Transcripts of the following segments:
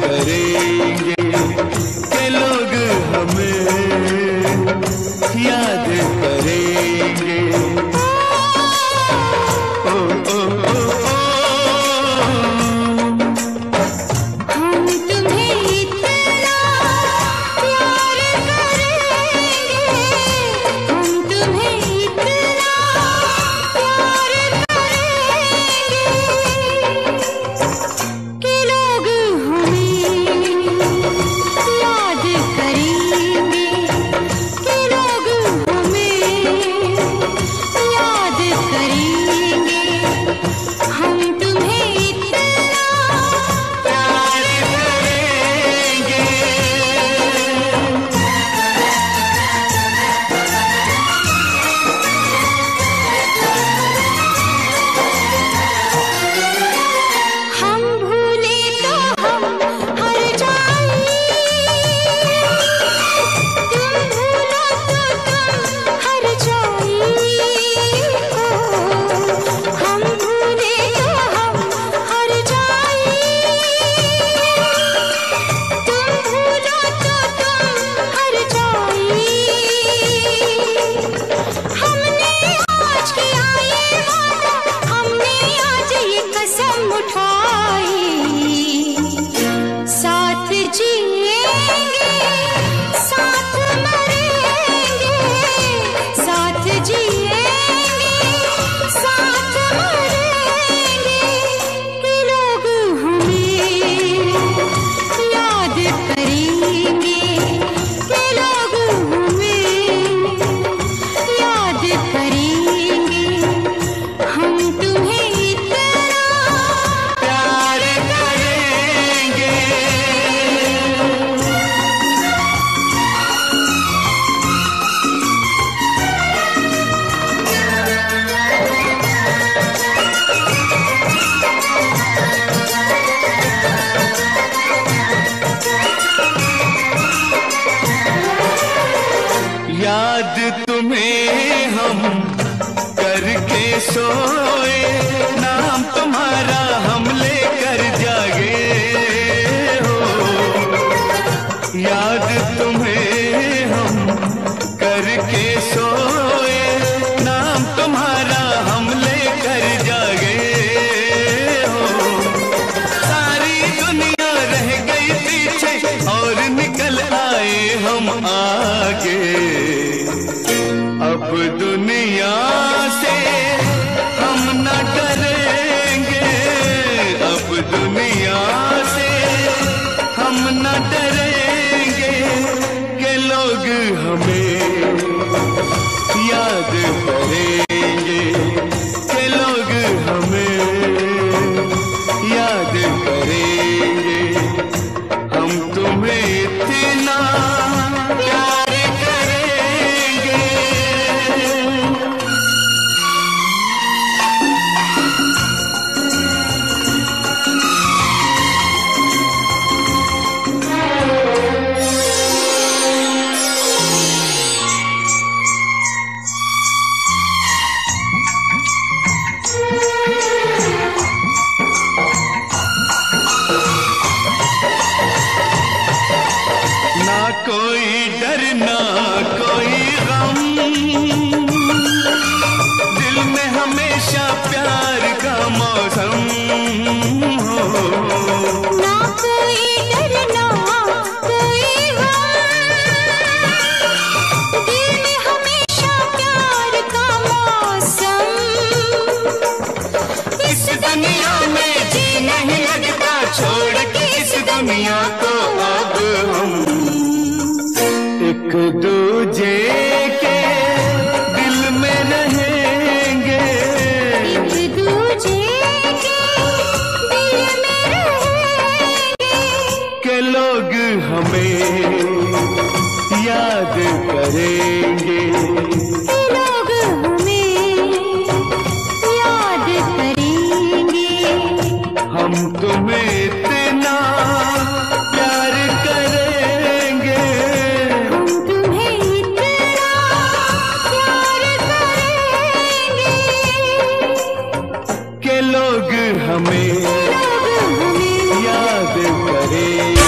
करेंगे के लोग हमें याद करेंगे। ओ, ओ, ओ, ओ, हम तुम्हें इतना प्यार करेंगे, हम तुम्हें इतना प्यार करेंगे कि लोग हमें याद करेंगे, कि लोग हमें याद करेंगे। हम तुम्हें इतना प्यार करेंगे। हम भूले तो हम हर जाएं, तुम भूलो तो तुम हर जाएं। हम भूले तो हम हर जाएं, तुम भूलो तो तुम हर जाएं। हमने आज किया ये वादा, हमने आज ये कसम उठाई, साथ जिएंगे साथ मरेंगे, साथ जिएंगे साथ मरेंगे कि लोग हमें याद करेंगे, कि लोग हमें याद करेंगे। हम तुम्हें इतना प्यार करेंगे। याद तुम्हें हम करके सोए, नाम तुम्हारा हम लेकर जागे हो। याद तुम्हें हम करके सोए, नाम तुम्हारा हम लेकर जागे हो। सारी दुनिया रह गई पीछे और निकल आए हम आगे। अब दुनिया से हम न डरेंगे, अब दुनिया से हम न डरेंगे कि लोग हमें याद करेंगे, कि लोग हमें याद करेंगे। हम तुम्हें इतना प्यार करेंगे। ना कोई डर ना कोई गम, दिल में हमेशा प्यार का मौसम हो। ना कोई डर ना कोई गम, दिल में हमेशा प्यार का मौसम। इस दुनिया में जी नहीं लगता, छोड़ के इस दुनिया को अब हम एक दूजे के दिल में रहेंगे, एक दूजे के दिल में रहेंगे के लोग हमें याद करेंगे, कि लोग हमें याद करेंगे। हम तुम्हें इतना प्यार करेंगे, हम तुम्हें इतना प्यार करेंगे के लोग हमें लोग हमें याद करेंगे।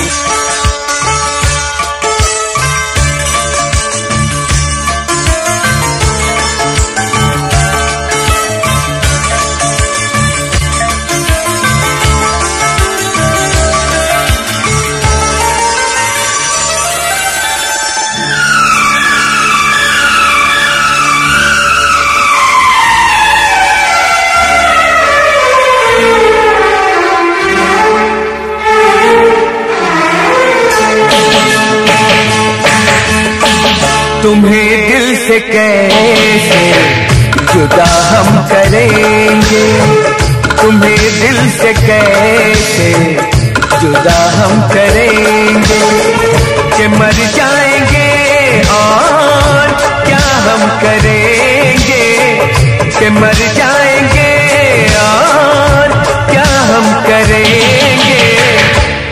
तुम्हें दिल से कैसे जुदा हम करेंगे, तुम्हें दिल से कैसे जुदा हम करेंगे, कि मर जाएंगे और क्या हम करेंगे, कि मर जाएंगे और क्या हम करेंगे।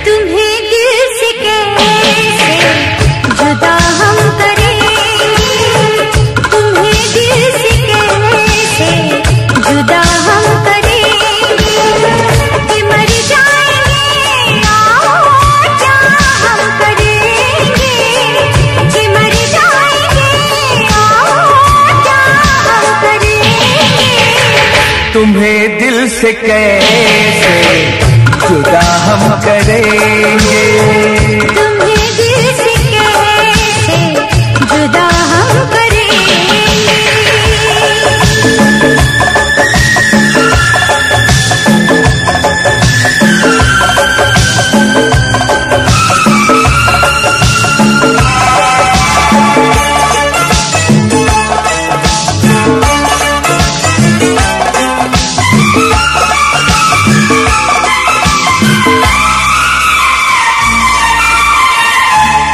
तुम्हें दिल से कैसे जुदा हम करेंगे, तुम्हें दिल से कैसे जुदा हम करेंगे, कि मर जाएंगे और क्या हम करेंगे, कि मर जाएंगे और क्या हम करेंगे। तुम्हें दिल से कैसे जुदा हम करेंगे, तुम्हें दिल से कैसे जुदा हम करेंगे।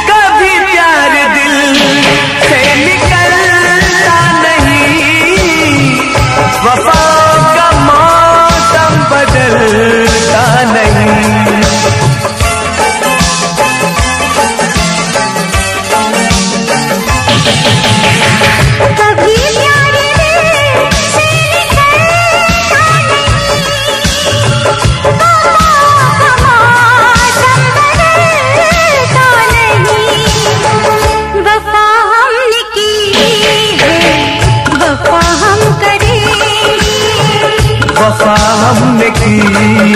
कभी प्यार दिल से निकलता नहीं, वफा का मौसम बदलता नहीं। कभी प्यार दिल से निकलता नहीं, वफा का मौसम बदलता नहीं। वफा हमने की है, वफा हम करेंगे, वफा हमने की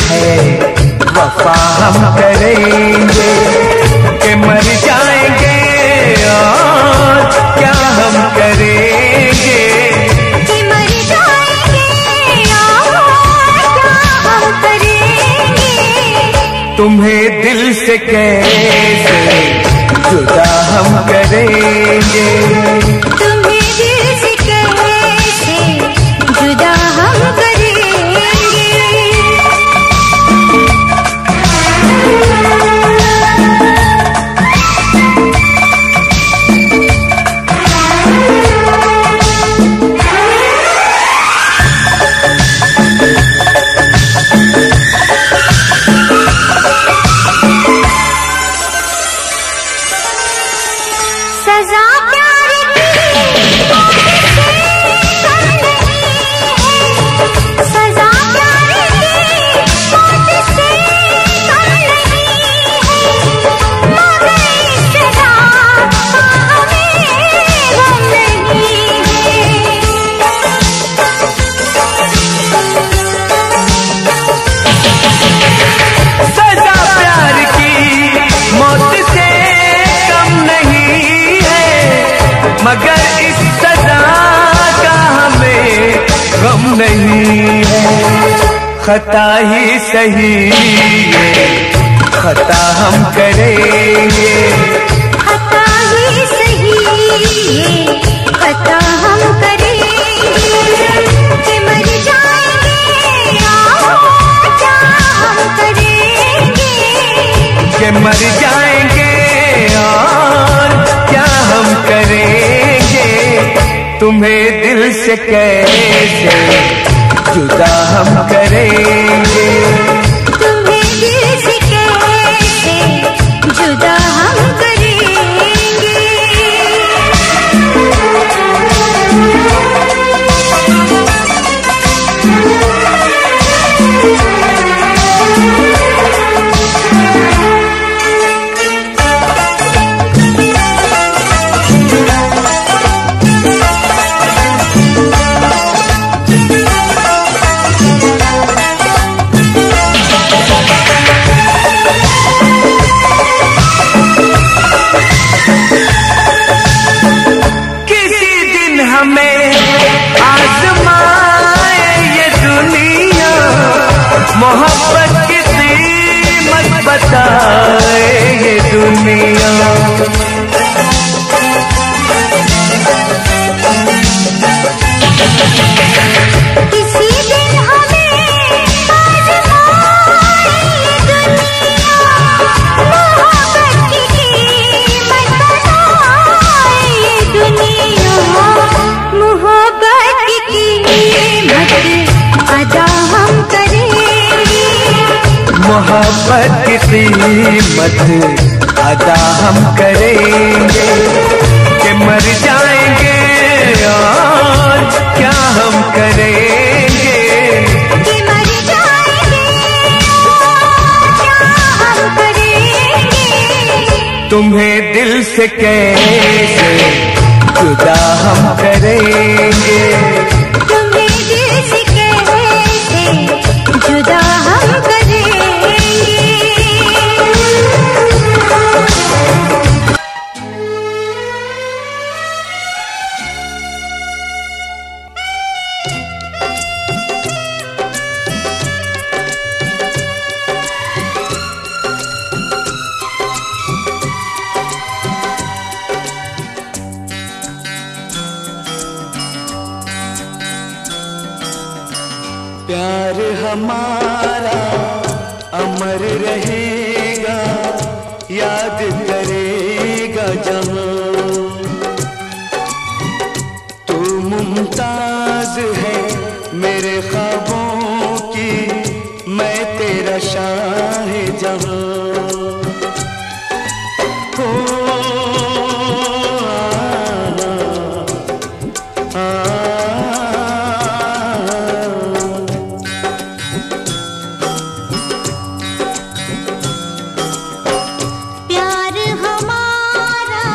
है, वफा हम करेंगे, कि मर जाएंगे और क्या हम करेंगे। कि मर जाएंगे और क्या हम करेंगे। तुम्हें दिल से कैसे जुदा हम करेंगे, तुम्हें दिल से कैसे जुदा हम करेंगे। सजा प्यार की मौत से कम नहीं है, सजा प्यार की मौत से कम नहीं है, मगर इस सजा का हमें गम नहीं है। सजा प्यार की मौत से कम नहीं है, मगर इस सजा का हमें गम नहीं है। खता ही सही है, खता हम करेंगे, खता ही सही है, खता हम करेंगे, कि मर जाएंगे और क्या हम करेंगे। कि मर जाएंगे और क्या हम करेंगे। तुम्हें दिल से कैसे जुदा हम करेंगे, तुम्हें दिल से कैसे जुदा हम करेंगे। बताए ये दुनिया। मोहब्बत की कीमत अदा हम करेंगे कि मर जाएंगे और क्या हम करेंगे, कि मर जाएंगे और क्या हम करेंगे। तुम्हें दिल से कैसे जुदा हम करेंगे, तुम्हें दिल से कैसे जुदा हम करेंगे। प्यार हमारा अमर रहेगा, याद करेगा जहां। तू मुमताज है मेरे ख्वाबों की, मैं तेरा शाहजहां। हो प्यार हमारा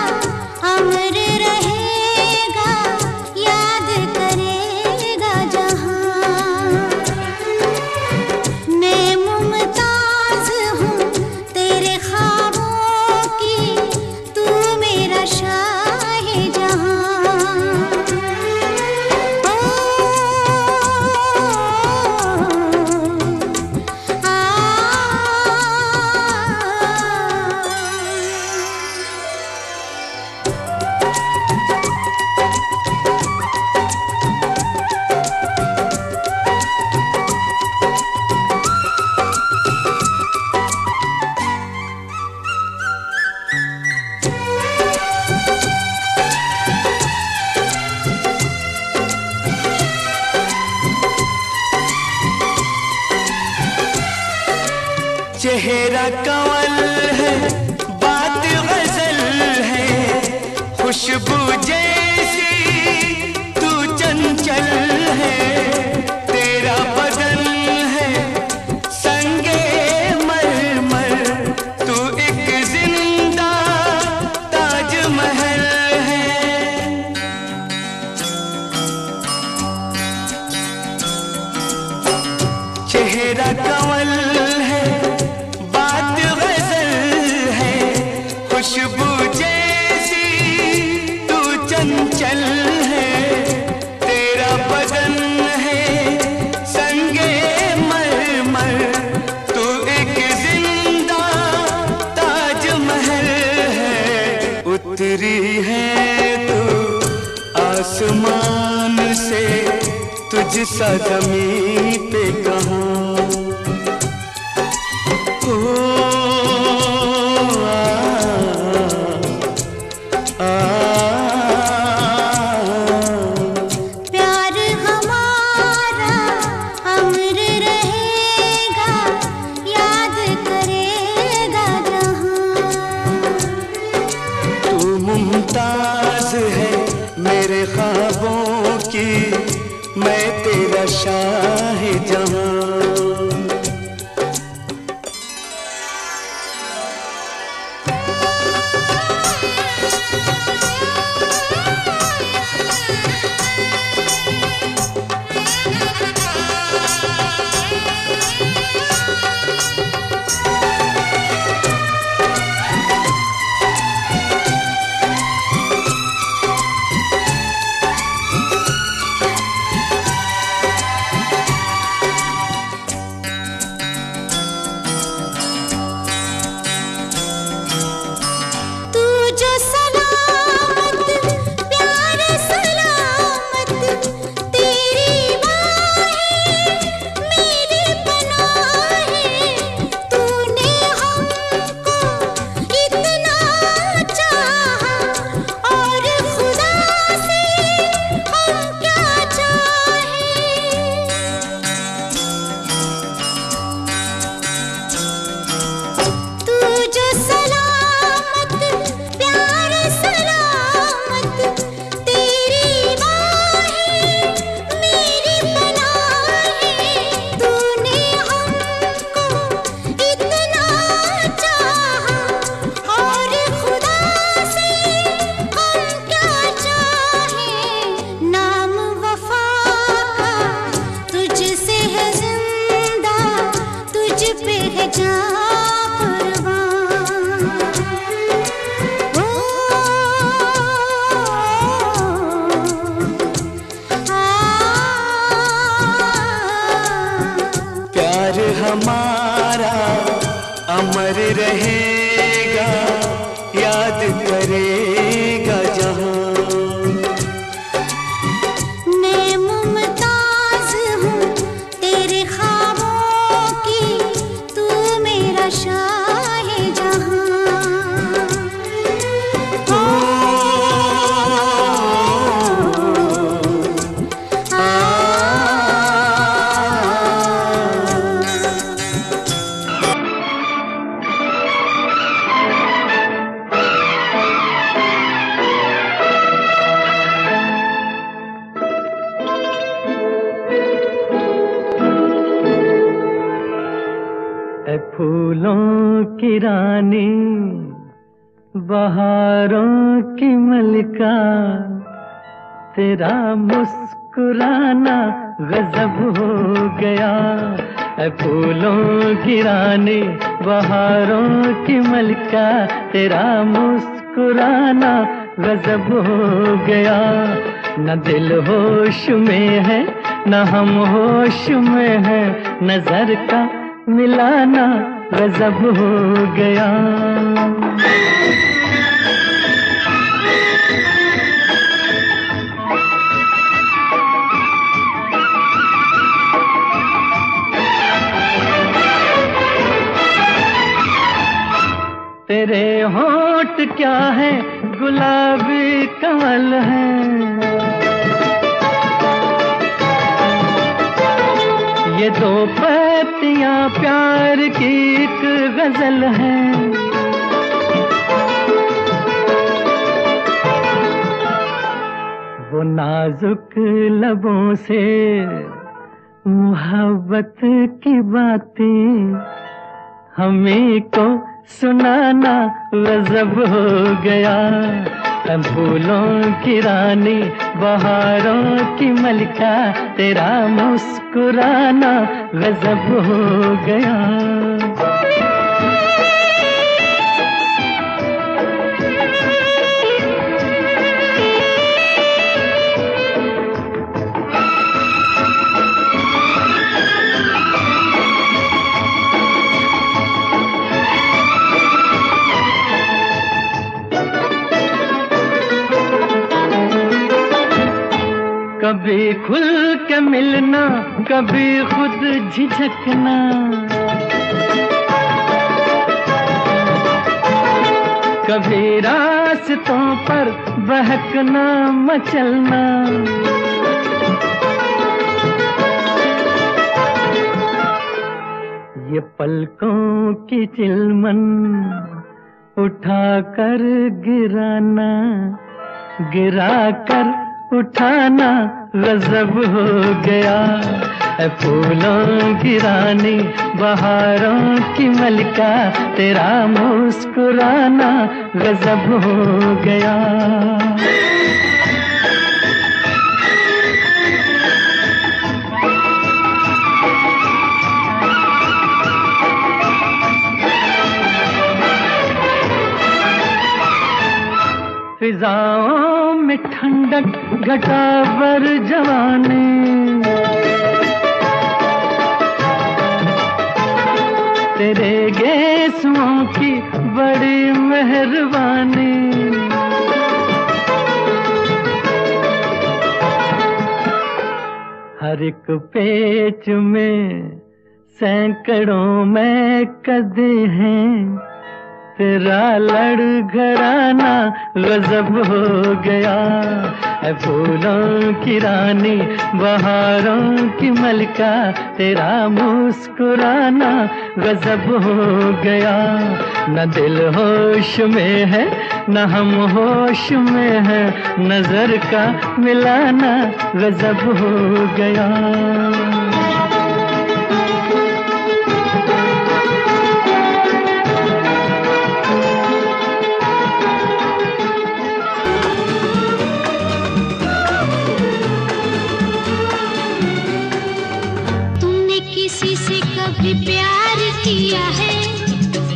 अमर रहेगा, याद करेगा जहां। मैं मुमताज हूँ तेरे ख्वाबों की, तू मेरा शाहजहां। चेहरा कंवल है, बात गजल है, खुशबू जैसी तू चंचल है। तेरा बदन है संगे मरमर, तू एक जिंदा ताजमहल है। चेहरा कंवल है, बात गजल है, खुशबू जैसी तू चंचल है। तेरा बदन है संगे मरमर, तू एक जिंदा ताजमहल है। उतरी है तू आसमान से, तुझसा ज़मीं पे कहाँ। प्यार हमारा अमर रहेगा, याद करेगा जहां। तू मुमताज है मेरे ख्वाबों की, मैं तेरा शाहजहां। याद करेगा जहां। मैं मुमताज हूँ तेरे ख्वाबों की, तू मेरा शाहे जहां। फूलों की रानी बहारों की मलिका, तेरा मुस्कुराना गजब हो गया। फूलों की रानी बहारों की मलिका, तेरा मुस्कुराना गजब हो गया। न दिल होश में है न हम होश में है, नजर का मिलाना गजब हो गया। तेरे होंठ क्या है गुलाबी कमल है, ये दो पत्तियां प्यार की एक गजल है। वो नाजुक लबों से मोहब्बत की बातें हमें को सुनाना गजब हो गया। फूलों की रानी बहारों की मलिका, तेरा मुस्कुराना गजब हो गया। कभी खुल के मिलना, कभी खुद झिझकना, कभी रास्तों पर बहकना मचलना। ये पलकों की चिलमन उठा कर गिराना, गिरा कर उठाना गजब हो गया। फूलों की रानी बहारों की मलिका, तेरा मुस्कुराना गजब हो गया। फिजाओं में ठंडक घटा बर जवानी, तेरे गेसुओं की बड़ी मेहरबानी। हर एक पेच में सैकड़ों में कदे हैं, तेरा लड़खड़ाना गजब हो गया। फूलों की रानी बहारों की मलिका, तेरा मुस्कुराना गजब हो गया। न दिल होश में है न हम होश में है, नजर का मिलाना गजब हो गया। किसी से कभी प्यार किया है?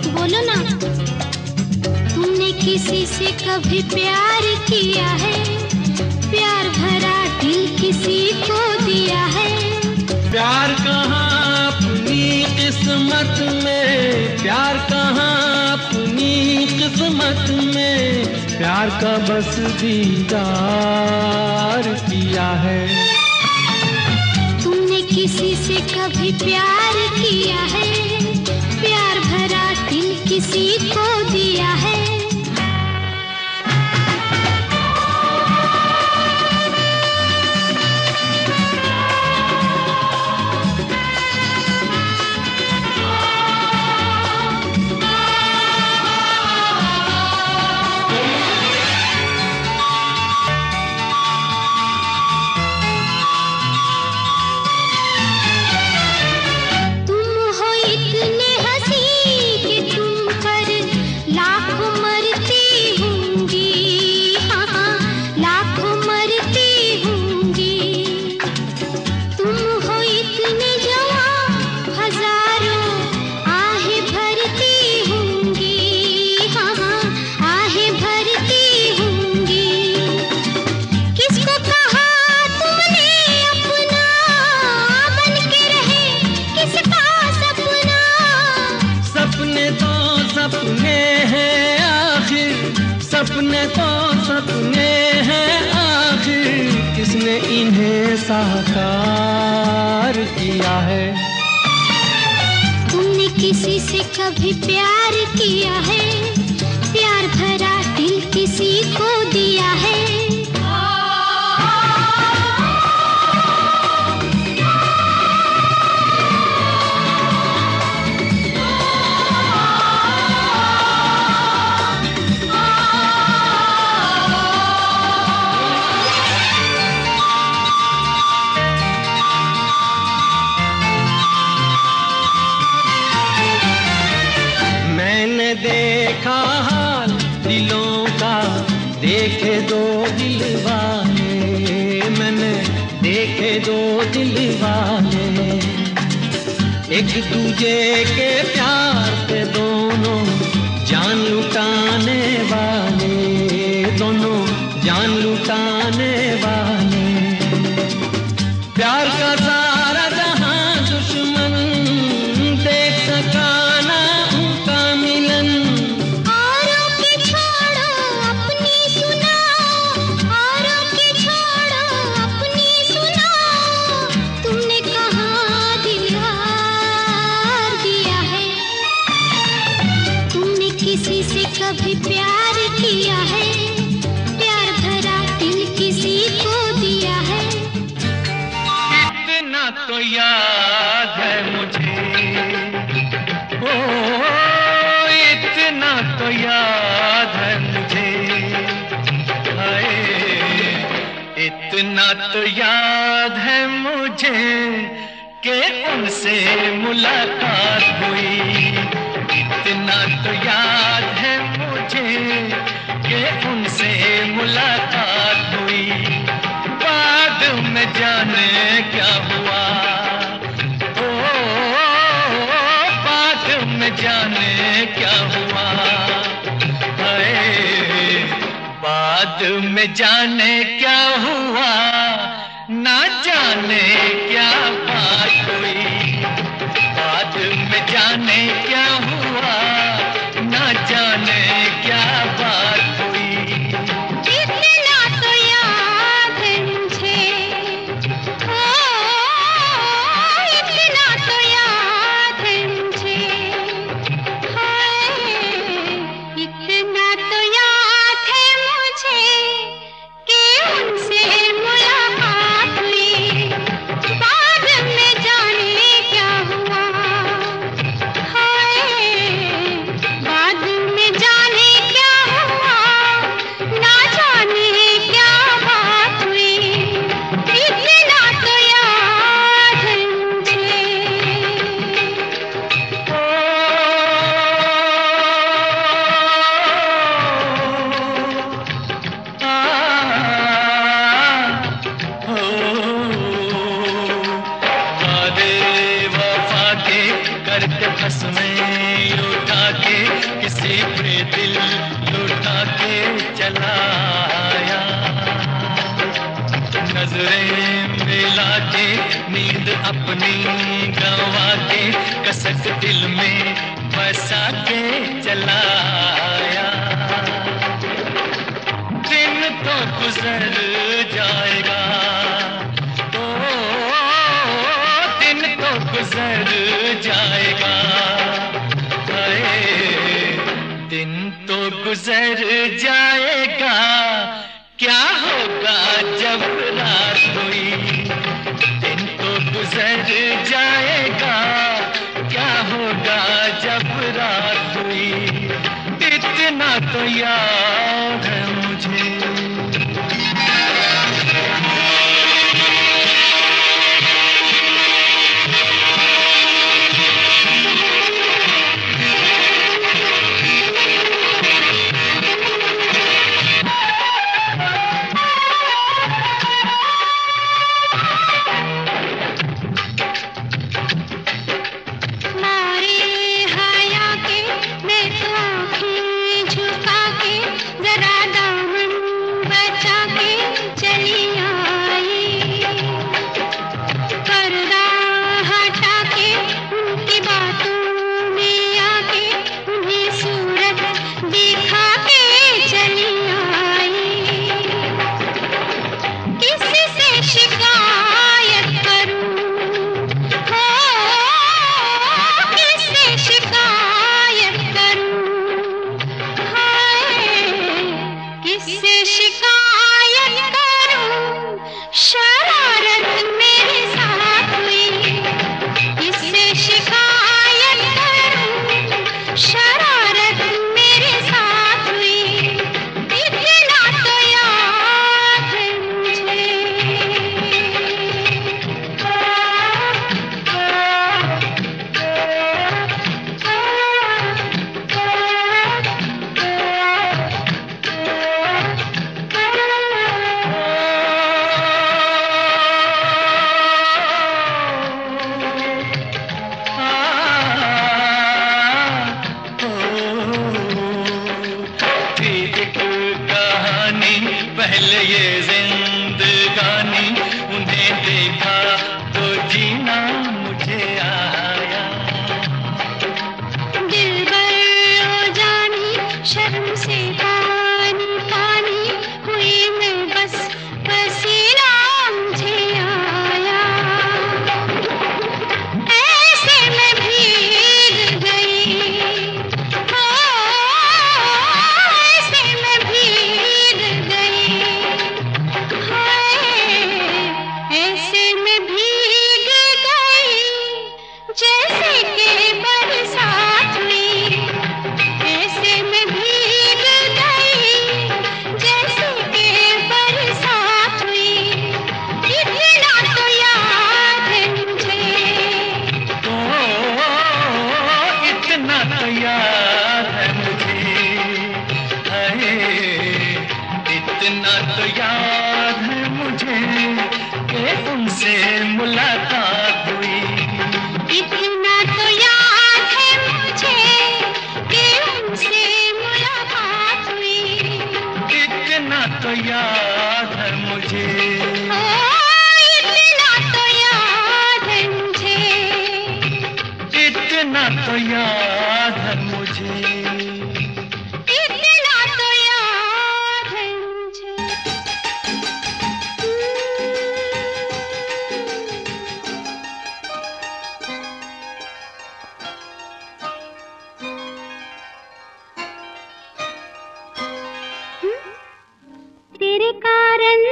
बोलो ना, तुमने किसी से कभी प्यार किया है? प्यार भरा दिल किसी को दिया है? प्यार कहाँ अपनी अपनी किस्मत में प्यार कहाँ, अपनी किस्मत में प्यार का बस दीदार किया है। तुमने किसी से कभी प्यार किया है? प्यार भरा दिल किसी को दिया है? सपने तो सपने हैं आखिर, किसने इन्हें साकार किया है। तुमने किसी से कभी प्यार किया है? प्यार भरा दिल किसी को दिया है? देखा हाल दिलों का, देखे दो दिल वाले, मैंने देखे दो दिल वाले, एक दूजे के प्यार पे दोनों जान लुटाने वाले, दोनों जान लुटाने वाले। प्यार का सारा जहां दुश्मन देख सका ना उनका मिलन। औरों की छोड़ो अपनी सुनाओ, औरों की छोड़ो अपनी सुनाओ, तुमने कहाँ दिल हार दिया है? तुमने किसी से कभी प्यार किया है? प्यार भरा दिल किसी को दिया है? इतना तो याद है मुझे, ओ इतना तो याद है मुझे, हाय इतना तो याद है मुझे कि उनसे मुलाकात हुई। इतना तो याद है मुझे कि उनसे मुलाकात हुई। बाद में जाने क्या हुआ, ओ बाद में जाने क्या हुआ, हाय बाद में जाने क्या हुआ, ना जाने क्या बात हुई। बाद में जाने क्या हुआ, ना जाने क्या बात हुई। इतना तो याद है मुझे, ओ इतना तो याद है मुझे, हाय इतना तो याद है मुझे कि उनसे मुलाकात हुई। बाद में जाने क्या हुआ, हाय बाद में जाने क्या हुआ, ना जाने क्या बात हुई। इतना तो याद है मुझे। वफा के करते बस में उठा के किसी पे दिल लुटा के चला आया। नजरें मिला के नींद अपनी गंवा के कसक दिल में बसा के चला आया। दिन तो गुजर जाएगा, ओ दिन तो गुजर जाएगा, दिन तो गुजर जाएगा, क्या होगा जब रात हुई। दिन तो गुजर जाएगा, क्या होगा जब रात हुई। इतना तो याद है मुझे। पहले ये जिंदगानी, उन्हें देखा तो जीना मुझे आया। दिलबर ओ जानी शर्म से पानी पानी हुई मैं, बस पसीना मुझे आया। ऐसे मैं भीग गई, ऐसे मैं भीग गई, ऐसे में भीग गई जैसे कि बरसात हुई। ऐसे में भीग गई जैसे कि बरसात हुई। इतना तो याद है मुझे, इतना तो याद है मुझे, इतना तो याद है मुझे कि उनसे मुलाकात हुई। इतना तो याद है मुझे कि उनसे मुलाकात हुई। इतना तो याद है मुझे, इतना तो याद है मुझे, इतना तो याद है मुझे। इतना तो याद है मुझे। तेरे कारण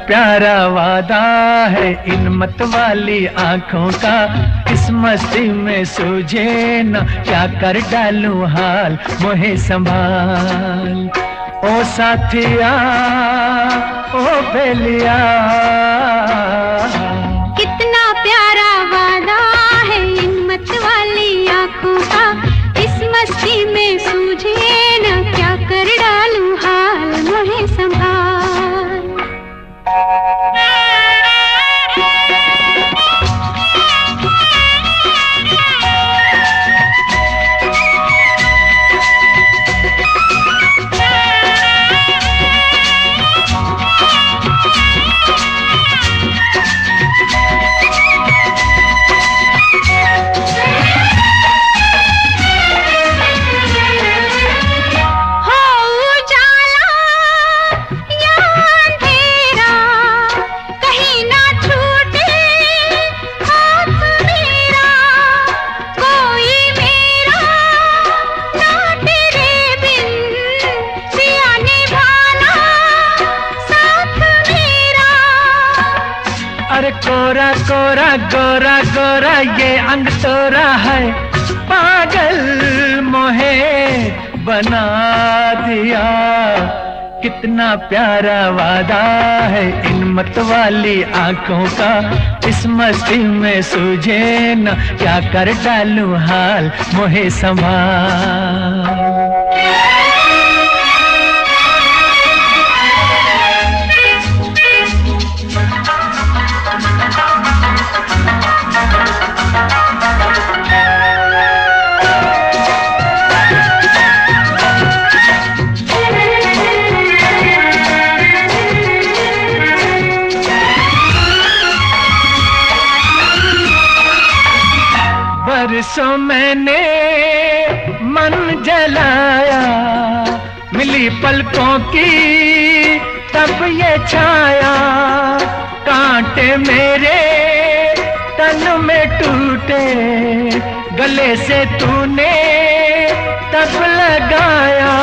प्यारा वादा है इन मत वाली आंखों का, इस मस्ती में सूझे न क्या कर डालूं हाल, मोहे संभाल। ओ साथिया ओ बेलिया, कितना प्यारा वादा है इन मत वाली आंखों का, इस मस्ती में सूझे न क्या कर डालूं हाल, मोहे संभाल। अरे कोरा कोरा गोरा गोरा ये अंग तोरा है, पागल मोहे बना दिया। कितना प्यारा वादा है इन मत वाली आंखों का, इस मस्ती में सूझे न क्या कर डालूं हाल, मोहे संभाल। बरसों मैंने मन जलाया, मिली पलकों की तब ये छाया, कांटे मेरे तन में टूटे, गले से तूने तब लगाया।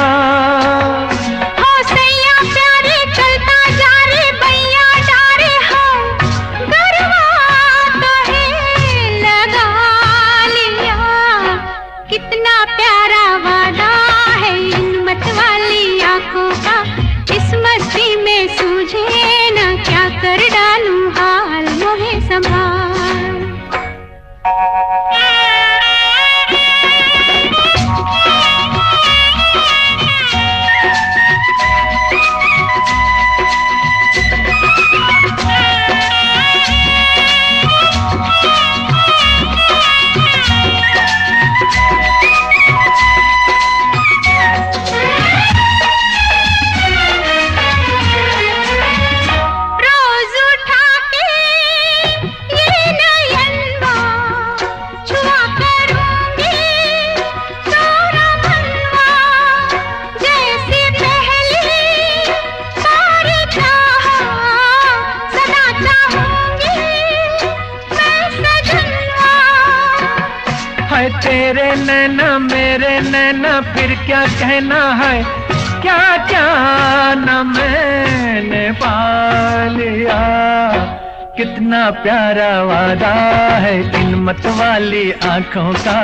तेरे नैना मेरे नैना फिर क्या कहना है, क्या क्या न मैंने पा लिया। कितना प्यारा वादा है इन मत वाली आंखों का,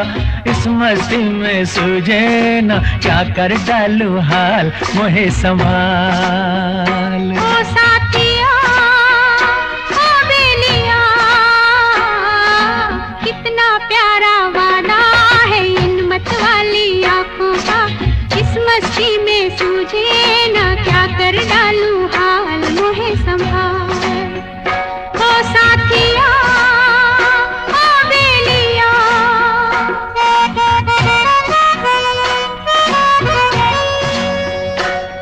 इस मस्ती में सूझे न क्या कर डालूं हाल, मोहे संभाल। ओ साथिया ओ बेलिया, कितना प्यारा वादा है इन मत वाली आंखों का, इस मस्ती में सूझे न क्या कर डालूं हाल, मोहे संभाल। ओ साथिया ओ बेलिया,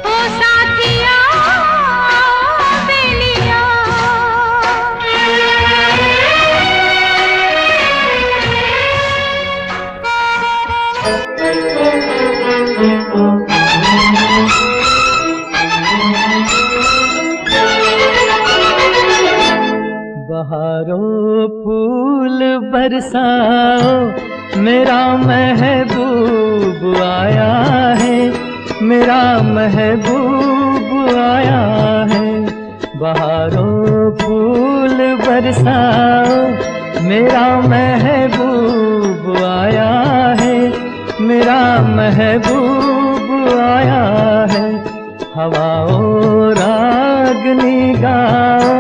ओ साथिया ओ बेलिया। बहारों फूल बरसाओ, मेरा महबूब आया है, मेरा महबूब आया है। बहारों फूल बरसाओ, मेरा महबूब आया है, मेरा महबूब आया है। हवाओं रागनी गाओ,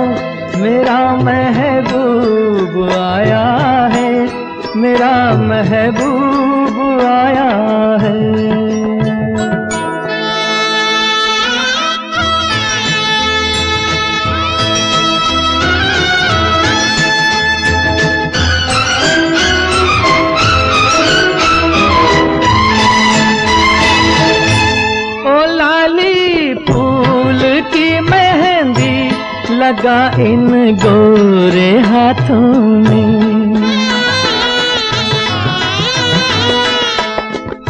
मेरा महबूब आया है, मेरा महबूब आया है। लगा इन गोरे हाथों में,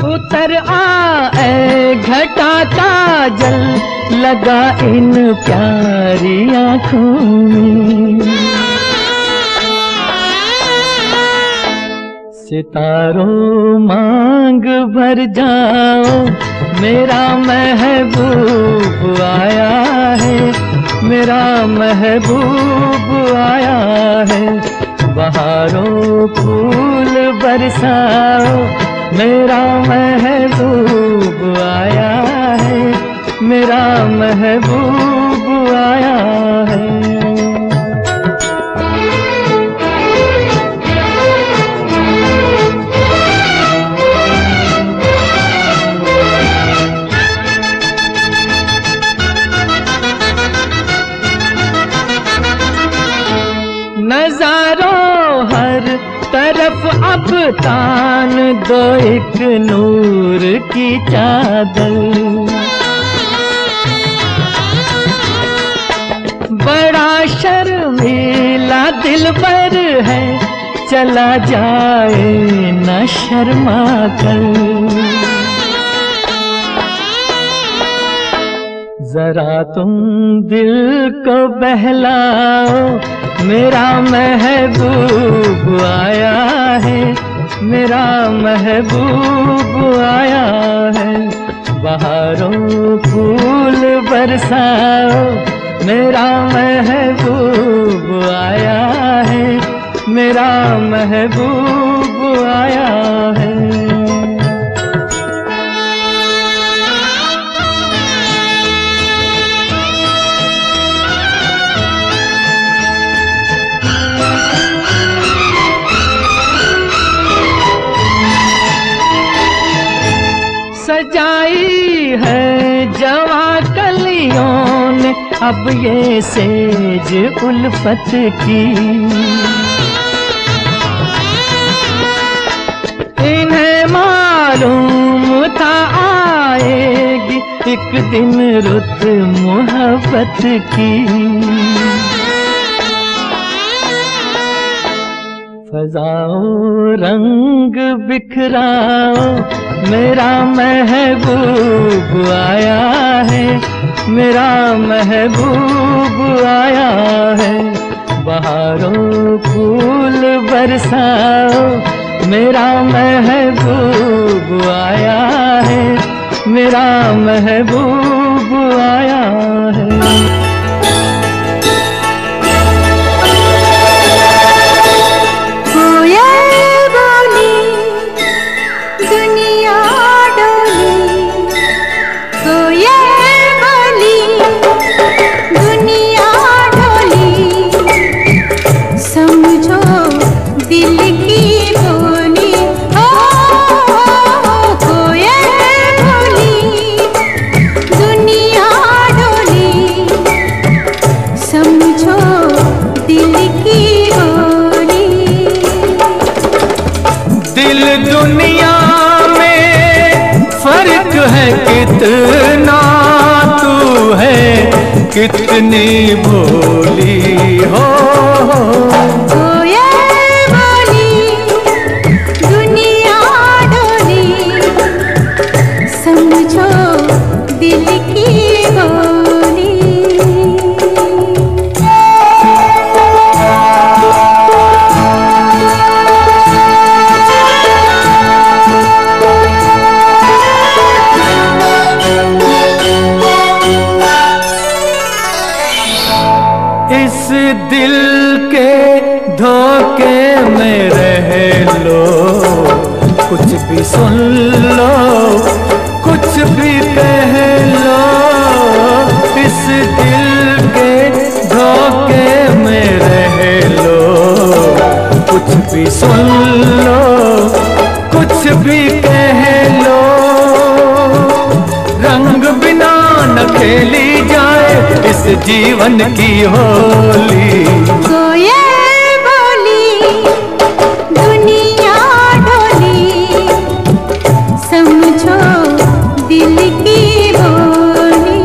उतर आए घटा काजल, लगा इन प्यारी आँखों में। सितारों मांग भर जाओ, मेरा महबूब आया है, मेरा महबूब आया है। बहारों फूल बरसाओ, मेरा महबूब आया है, मेरा महबूब आया है। नजारों हर तरफ अब तान दो एक नूर की चादर, बड़ा शर्मीला दिलबर है, चला जाए न शर्मा कर। जरा तुम दिल को बहलाओ, मेरा महबूब आया है, मेरा महबूब आया है। बहारों फूल बरसाओ, मेरा महबूब आया है, मेरा महबूब आया है। सजाई है जवा कलियों ने अब ये सेज उल्फत की, इन्हें मालूम था आएगी एक दिन रुत मोहब्बत की। फजाओं रंग बिखराओ, मेरा महबूब आया है, मेरा महबूब आया है। बहारों फूल बरसाओ, मेरा महबूब आया है, मेरा महबूब आया है। कितना तू है, कितनी भोली हो। दिल के धोखे में रह लो, कुछ भी सुन लो, कुछ भी कह लो, इस दिल के धोखे में रह लो, कुछ भी सुन लो, कुछ भी कह लो। रंग बिना न खेली जाए इस जीवन की होली। कोयल बोली दुनिया डोली, समझो दिल की बोली।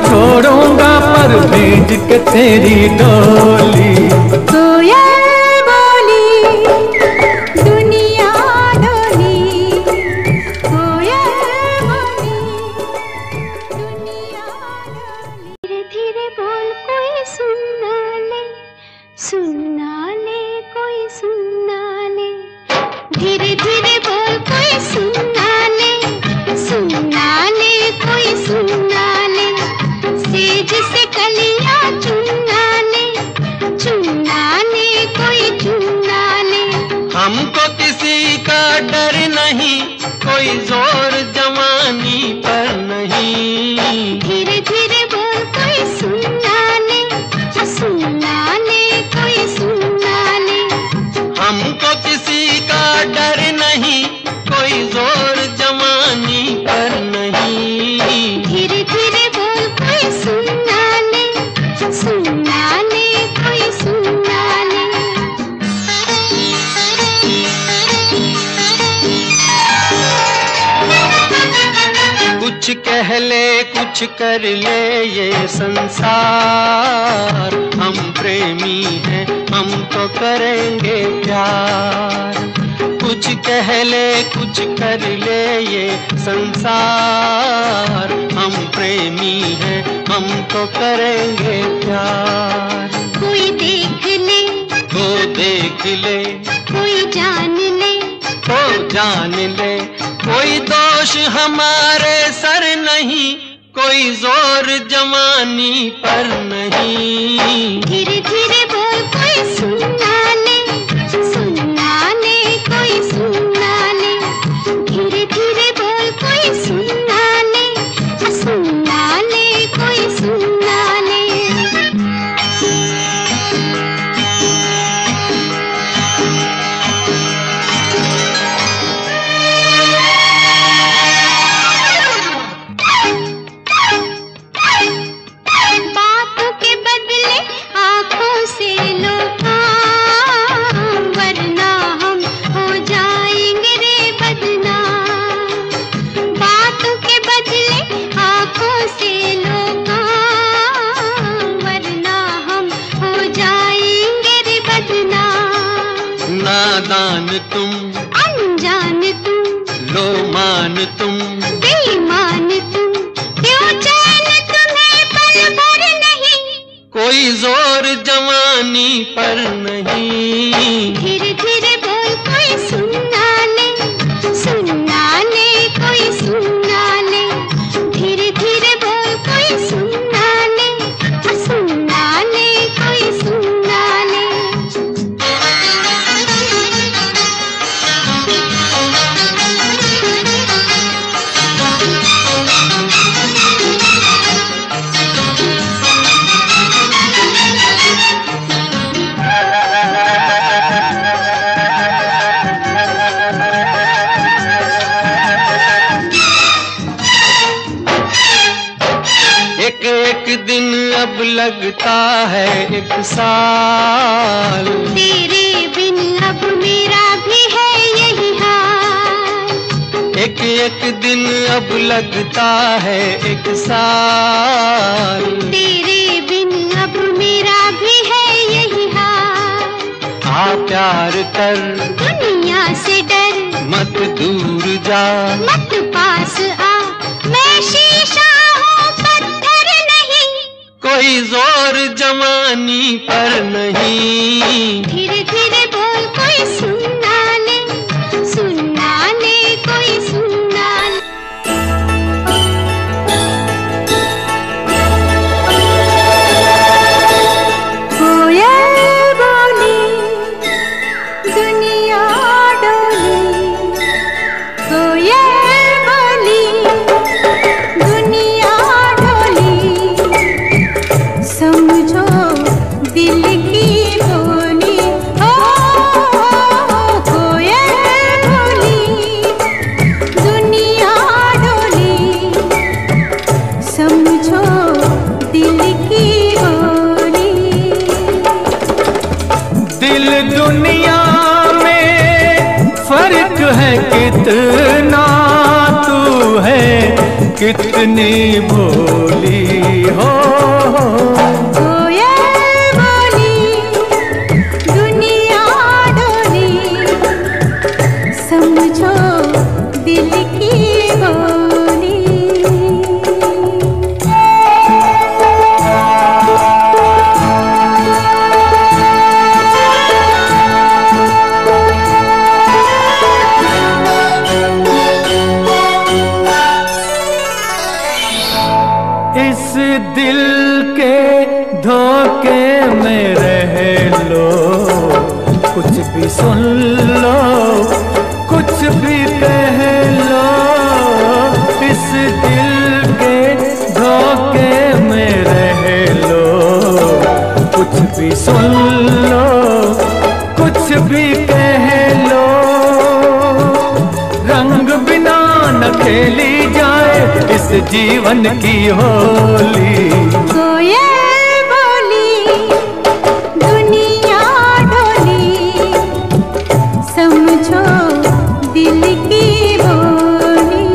छोड़ूंगा पर भेज के तेरी डोली। कोयल बोली दुनिया डोली, कोयल बोली दुनिया डोली। धीरे धीरे बोल कोई सुनना ले, सुनना ले कोई सुनना ले। धीरे धीरे बोल कोई सुनना ले, सुनना ले कोई सुनना ले। सेज से कलियां चुनना ले, चुनना ले कोई चुनना ले। हमको किसी का डर नहीं, कोई जोर जवानी पर नहीं। धीरे धीरे बोल कोई सुनना ले, सुनना ले कोई सुनना ले। हमको किसी का डर नहीं, कोई जोर जवानी पर नहीं। धीरे धीरे बोल कोई सुनना ले, सुनना ले कोई सुनना ले। कुछ कह ले कुछ कर ले ये संसार, हम प्रेमी हैं हम तो करेंगे प्यार। कुछ कह ले कुछ कर ले ये संसार, हम प्रेमी हैं हम तो करेंगे प्यार। कोई देख ले, वो देख ले, कोई जान ले, वो जान ले। कोई दोष हमारे सर नहीं, कोई जोर जवानी पर नहीं। धीरे धीरे बोल कोई सुनना ले, सुनना ले कोई सुनना ले। धीरे धीरे बोल कोई सुनना ले, सुनना ले कोई सुनना ले। बातों के बदले आँखों से लो लो मान तुम, बेईमान तुम, क्यों चैन तुम्हें पल भर नहीं, कोई जोर जवानी पर नहीं। धीरे धीरे बोल कोई सुनना ले, सुनना ले कोई सुनना ले, धीरे धीरे बोल कोई सुनना ले, सुनना ले कोई सुनना ले। एक एक दिन अब लगता है एक साल, तेरे बिन अब मेरा भी है यही हाल, एक एक दिन अब लगता है एक साल, तेरे बिन अब मेरा भी है यही हाल। आ प्यार कर दुनिया से डर, मत दूर जा, मत पास आ, मैं शीशा हूँ पत्थर नहीं, कोई जोर जवानी पर नहीं। धीरे धीरे बोल कोई सुनना ले, सुनना ले कोई सुनना ले। कोयल बोली दुनिया डोली, कोयल बोली दुनिया डोली, समझो दिल की बोली। ओ कोयल बोली दुनिया डोली, समझो दिल की बोली। दिल दुनिया में फर्क है कितना, तू है कितनी भोली हो। कोयल बोली दुनिया डोली, समझो दिल की बोली। इस दिल के धोखे में रह लो, कुछ भी सुन लो, कुछ भी कह लो। इस दिल के धोखे में रह लो, कुछ भी सुन लो, कुछ भी कह लो। रंग बिना न खेली जाए इस जीवन की होली। कोयल बोली दुनिया डोली, समझो दिल की बोली।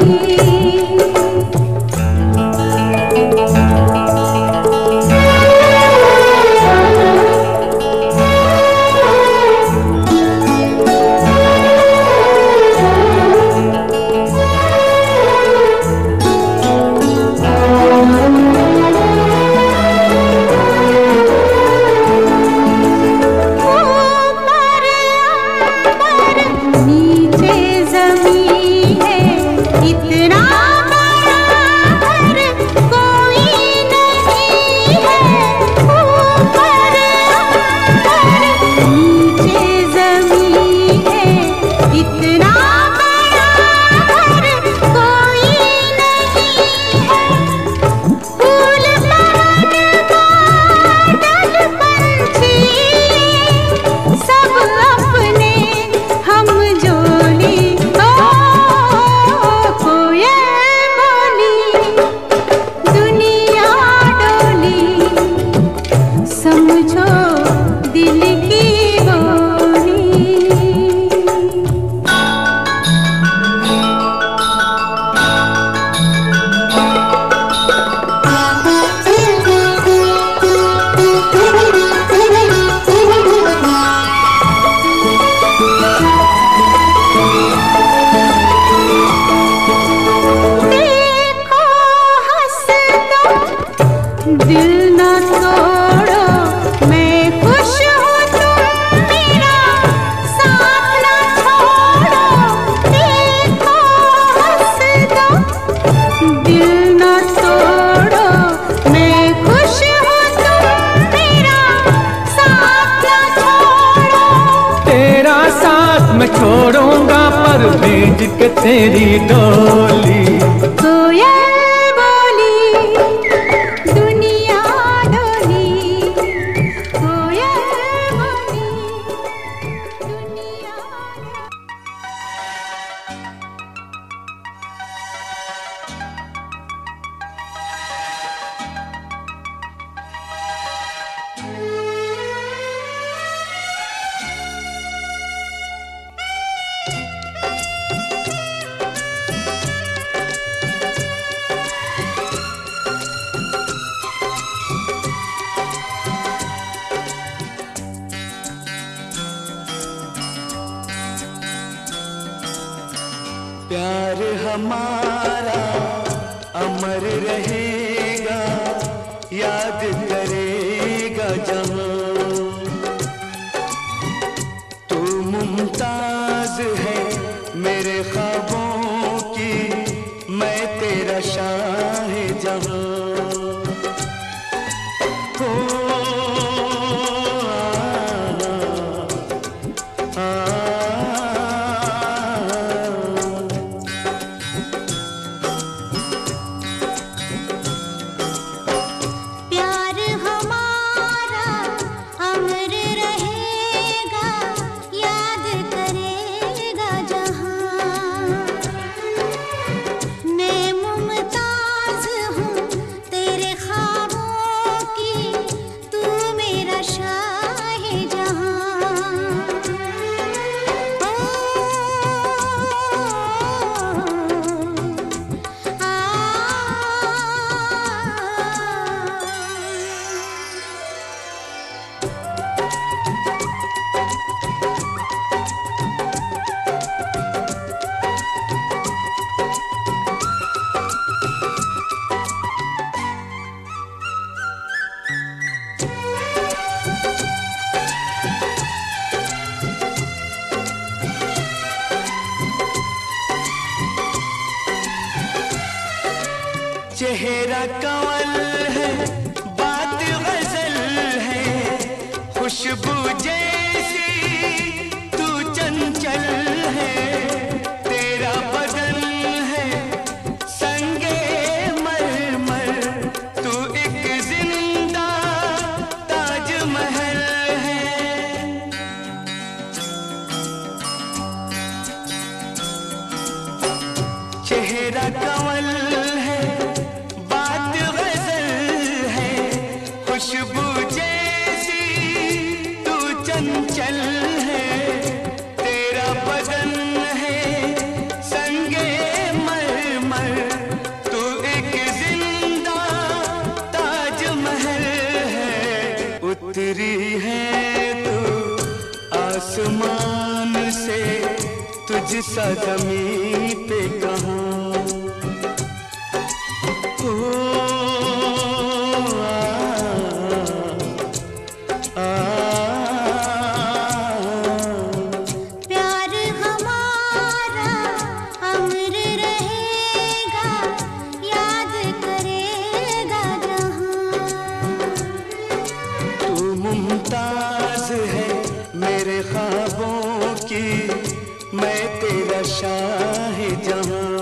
छोड़ूंगा पर भेज के तेरी डोली। कोयल बोली दुनिया डोली, कोयल बोली दुनिया डोली। प्यार हमारा अमर रहेगा, याद करेगा जहां। तू मुमताज है मेरे ख्वाबों की, मैं तेरा शाह-ए-जहां। चेहरा कंवल है, बात गजल है, खुशबू जैसी तू चंचल है। तेरा बदन है संगे मरमर, तू एक जिंदा ताजमहल है। चेहरा कंवल है, खुशबू जैसी तू चंचल है। तेरा बदन है संगे मरमर, तू एक जिंदा ताजमहल है। उतरी है तू आसमान से, तुझसा ज़मीं पे कहाँ। मुमताज है मेरे ख्वाबों की, मैं तेरा शाह-ए-जहां।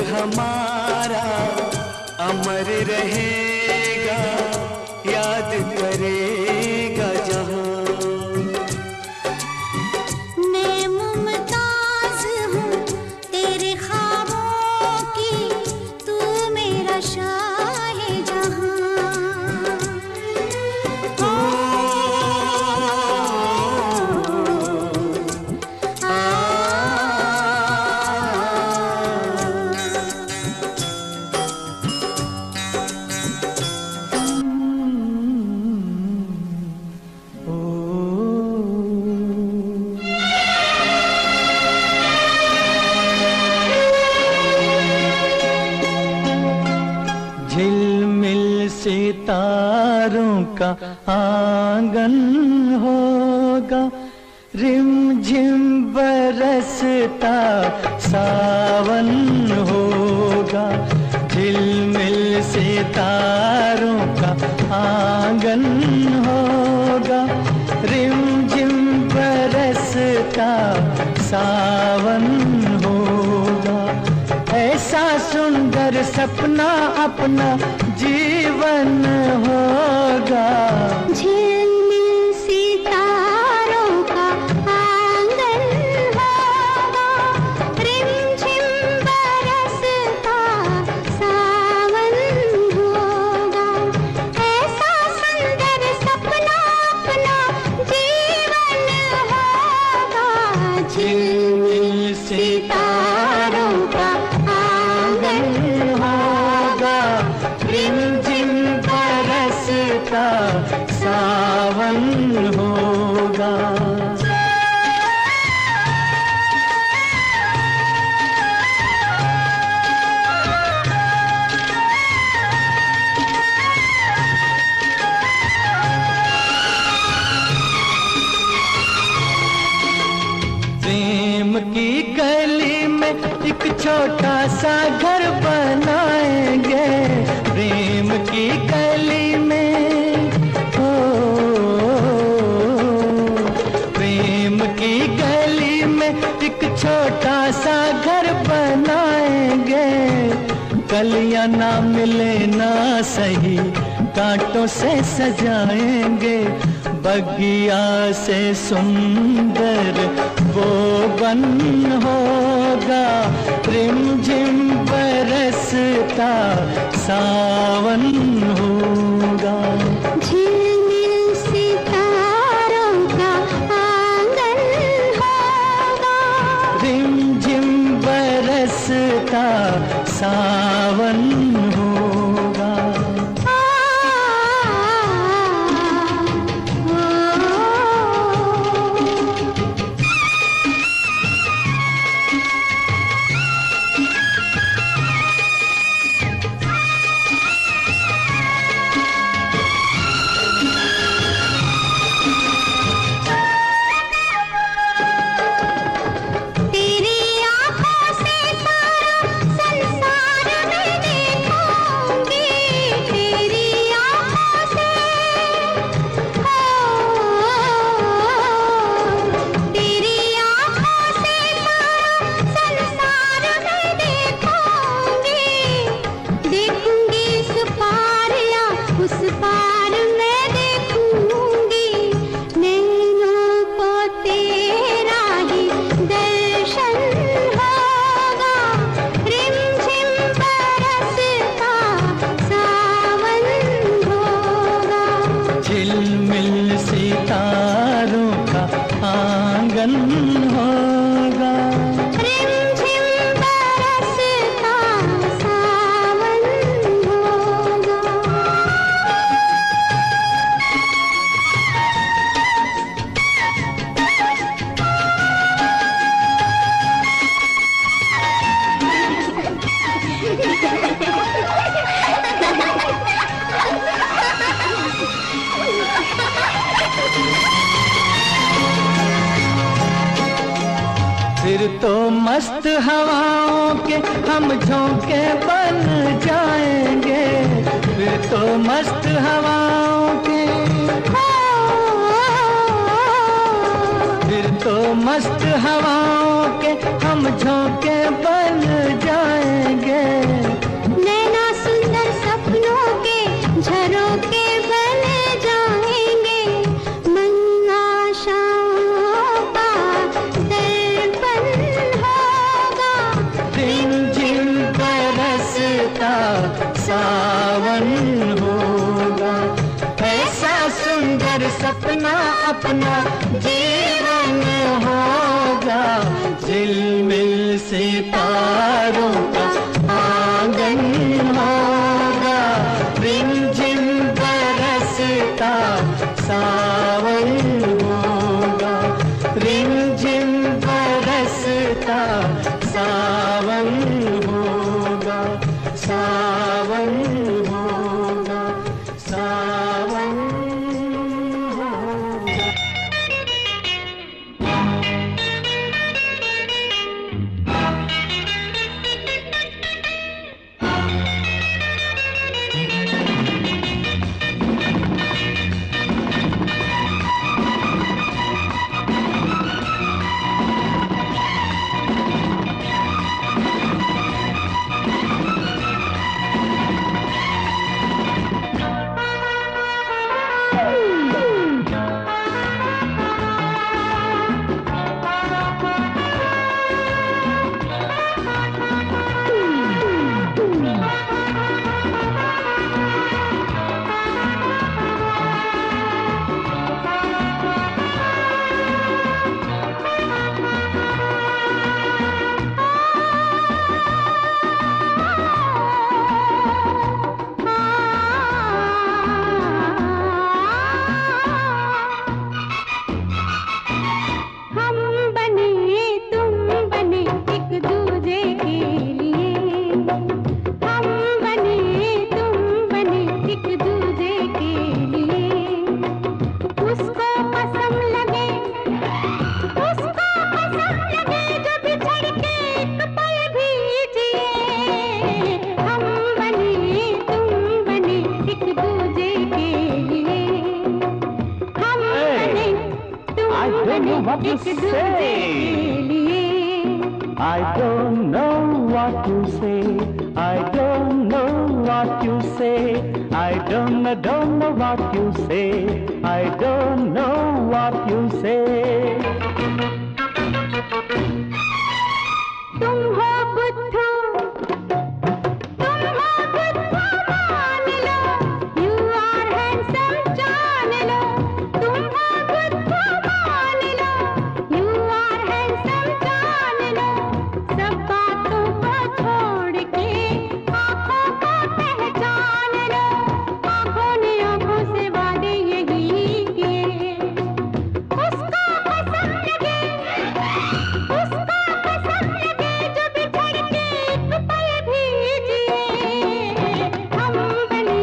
हमारा अमर रहेगा, याद करेगा जहां। मैं मुमताज हूँ तेरे ख्वाबों की, तू मेरा शाहे जहां। झिलमिल सितारों का आंगन होगा, रिमझिम बरसता सावन होगा। झिलमिल सितारों का आंगन होगा, रिमझिम बरसता सावन होगा। ऐसा सुंदर सपना अपना जीवन होगा। झिलमिल सितारों का आंगन होगा, रिमझिम बरसता सावन होगा। ऐसा सुंदर सपना अपना जीवन होगा। झिलमिल सितारों का आंगन होगा, रिमझिम बरसता सावन होगा। प्रेम की गली में एक छोटा सा घर बनाएंगे, प्रेम की गली में हो। प्रेम की गली में एक छोटा सा घर बनाएंगे। कलियां ना मिले ना सही, कांटों से सजाएंगे। बगिया से सुंदर वो बन होगा, रिमझिम बरसता सावन होगा। झिलमिल सितारों का आंगन होगा, रिमझिम बरसता सावन होगा। तेरी आँखों से सारा संसार मैं देखूंगी। तेरी आँखों से तेरी आँखों से सारा संसार मैं देखूंगी। देखूंगी इस पार या उस पार मैं देखूंगी। नैनों को तेरा ही दर्शन होगा, रिमझिम बरसता सावन होगा। झिलमिल सितारों का आंगन होगा, रिमझिम बरसता सावन होगा। फिर तो मस्त हवाओं के हम झोंके बन जाएंगे। फिर तो मस्त हवाओं के, फिर तो मस्त हवाओं के हम झोंके बन जाएंगे। सपना अपना जीवन होगा, झिलमिल सितारों का आंगन होगा, रिमझिम बरसता सावन होगा, रिमझिम बरसता सावन होगा, सावन होगा, सावन होगा। What you say? I don't know what you say. I don't know what you say. I don't know what you say. I don't know what you say. तुम हो बुद्धू, तुम हो बुद्धू मान लो, you are handsome जान लो, तुम हो बुद्धू मान लो, you are handsome जान लो, सब बातों को छोड़ के आँखों को पहचान लो, आँखों ने आँखों से वादे यही किए, उसको पसंद लगे, उसको पसंद लगे जो बिछड़ के एक पल भी जिए, हम बने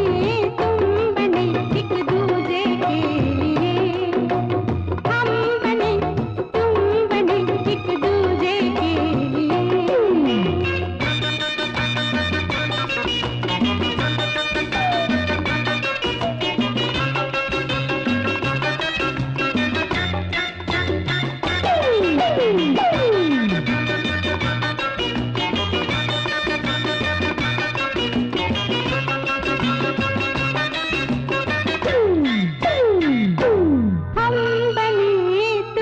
तुम बने एक दूजे के लिए, हम बने तुम बने एक दूजे के लिए। हम बने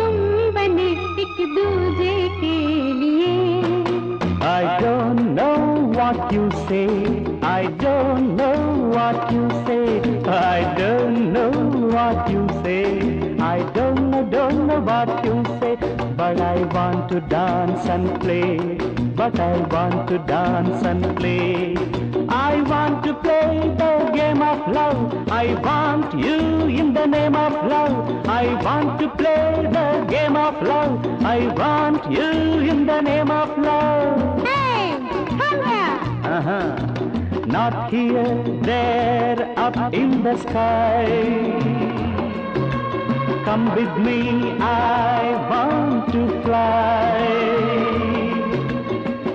तुम बने एक दूजे के लिए। I don't know what you say. I don't know what you say. I don't know what you say. I don't know what you say. But I want to dance and play. But I want to dance and play. I want to play the game of love. I want you in the name of love. I want to play the game of love. I want you in the name of love. Hey, come here. Not here, there, up in the sky. Come with me, I want to fly.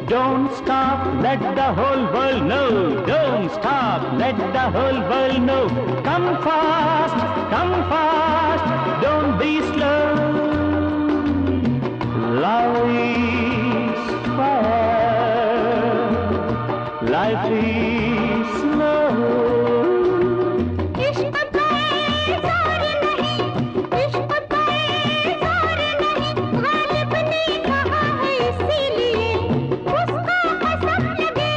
Don't stop, let the whole world know. Don't stop, let the whole world know. Come fast, don't be slow. Love is fire, life is slow. इश्क पे जोर नहीं, इश्क पे जोर नहीं, गालिब ने कहा है इसीलिए, उसको पसंद लगे,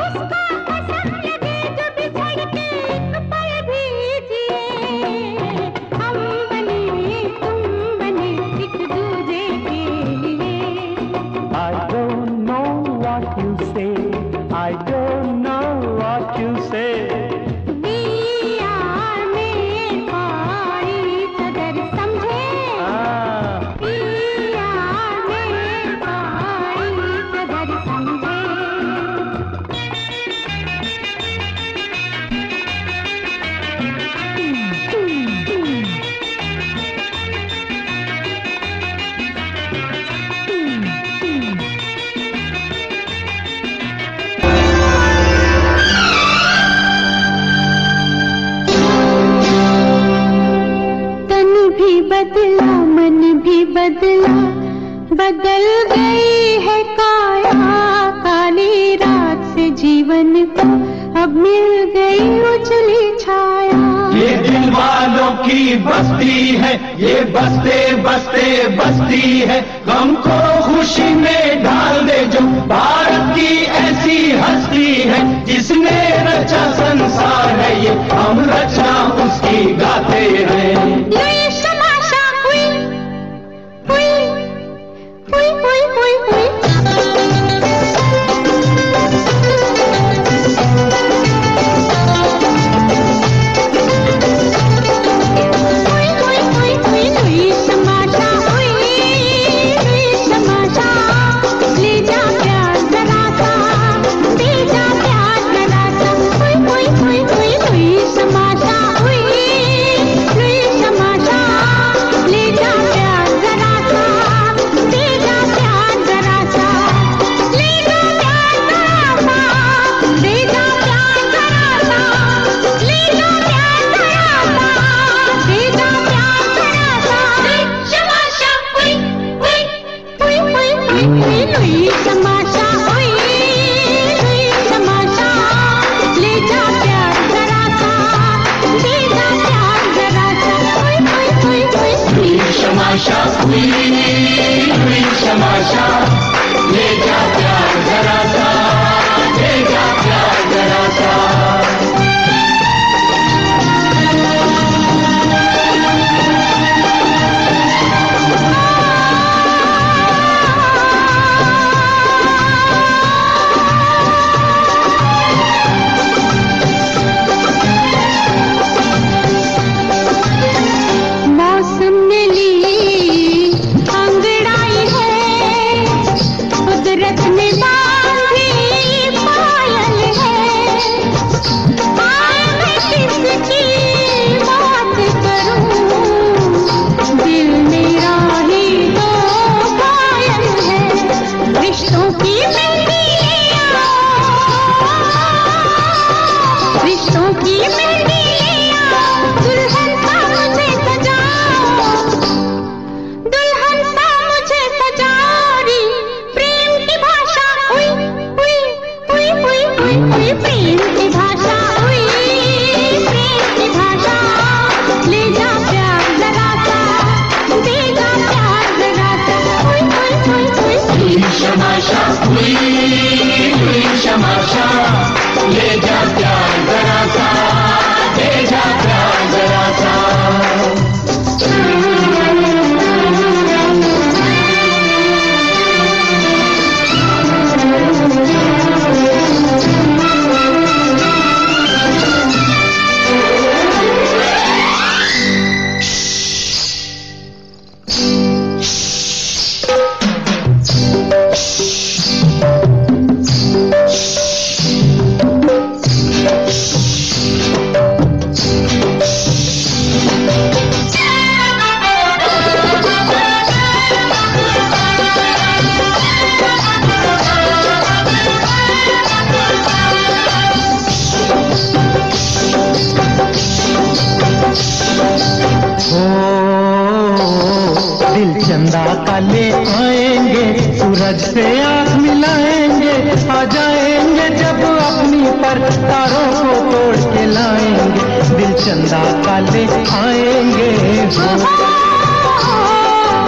उसको पसंद लगे जो बिछड़ के एक पल भी जिए, what you say. I don't know what you say. We are made for each other, समझे? We are made for each other, समझे? बदला मन भी बदला, बदल गई है काया, काली रात से जीवन को अब मिल गई उजली छाया। ये दिल वालों की बस्ती है, ये बसते बसते बस्ती है, गम को खुशी में ढाल दे जो भारत की ऐसी हस्ती है, जिसने रचा संसार है, ये हम रचना उसकी गाते हैं।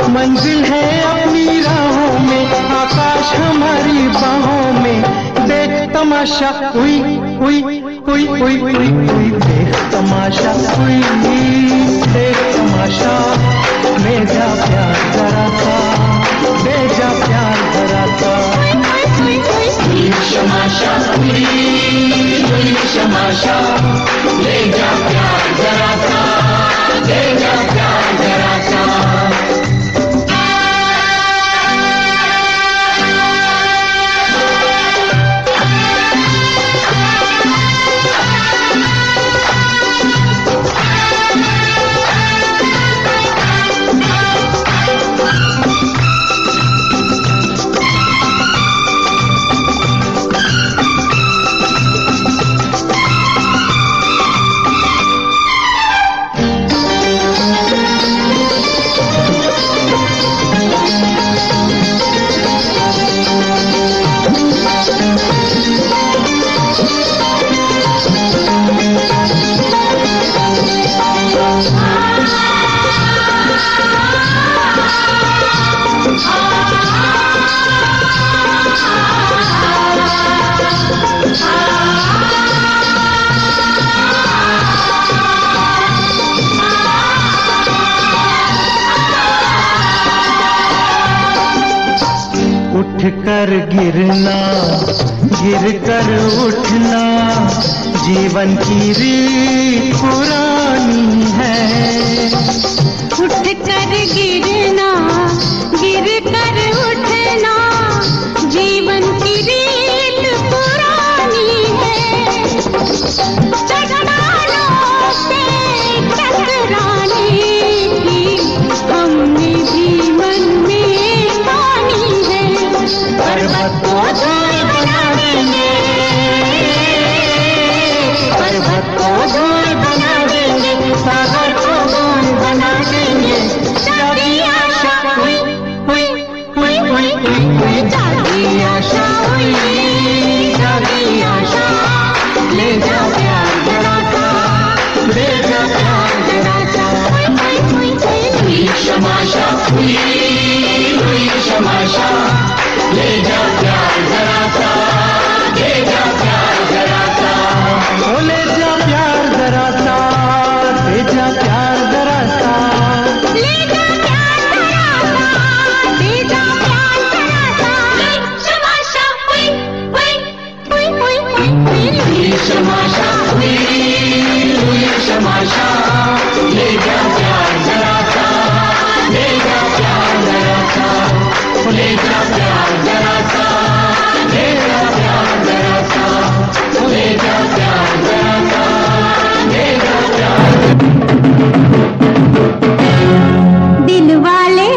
मंजिल है अपनी राहों में, आकाश हमारी बाहों में, देख तमाशा हुई हुई हुई हुई हुई हुई, देख तमाशा हुई, देख तमाशा, भेजा प्यार जरा सा, भेजा प्यार जरा सा। तमाशा, ले जा प्यार जरा सा, ले जा प्यार जरा सा। उठ कर गिरना, गिर कर उठना, जीवन की रीत पुरानी है। उठ कर गिरना, गिर कर उठना, जीवन की रीत पुरानी है। चट्टानों से टकराने की हमने भी मन में ठानी है। पर्वत को धूल बना देंगे, पर्वत को धूल बना देंगे, सागर को गोंद बना देंगे। जागी आशा हुई हुई हुई हुई हुई, जागी आशा हुई, जागी आशा। ले जा प्यार जरा सा, ले जा प्यार जरा सा। हुई शमाशा, हुई शमाशा, ले जा प्यार जरा सा, ले जा प्यार जरा सा। ओ ले जा प्यार जरा सा, ले जा प्यार जरा सा, ले जा प्यार जरा सा, ले जा प्यार जरा सा। शमाशा हुई हुई हुई हुई हुई, हुई शमाशा, हुई शमाशा, ले जा प्यार जरा सा, ले जा प्यार जरा सा, ले जा प्यार जरा सा, ले जा प्यार जरा सा, ले जा प्यार जरा सा, ले जा प्यार। दिल वाले,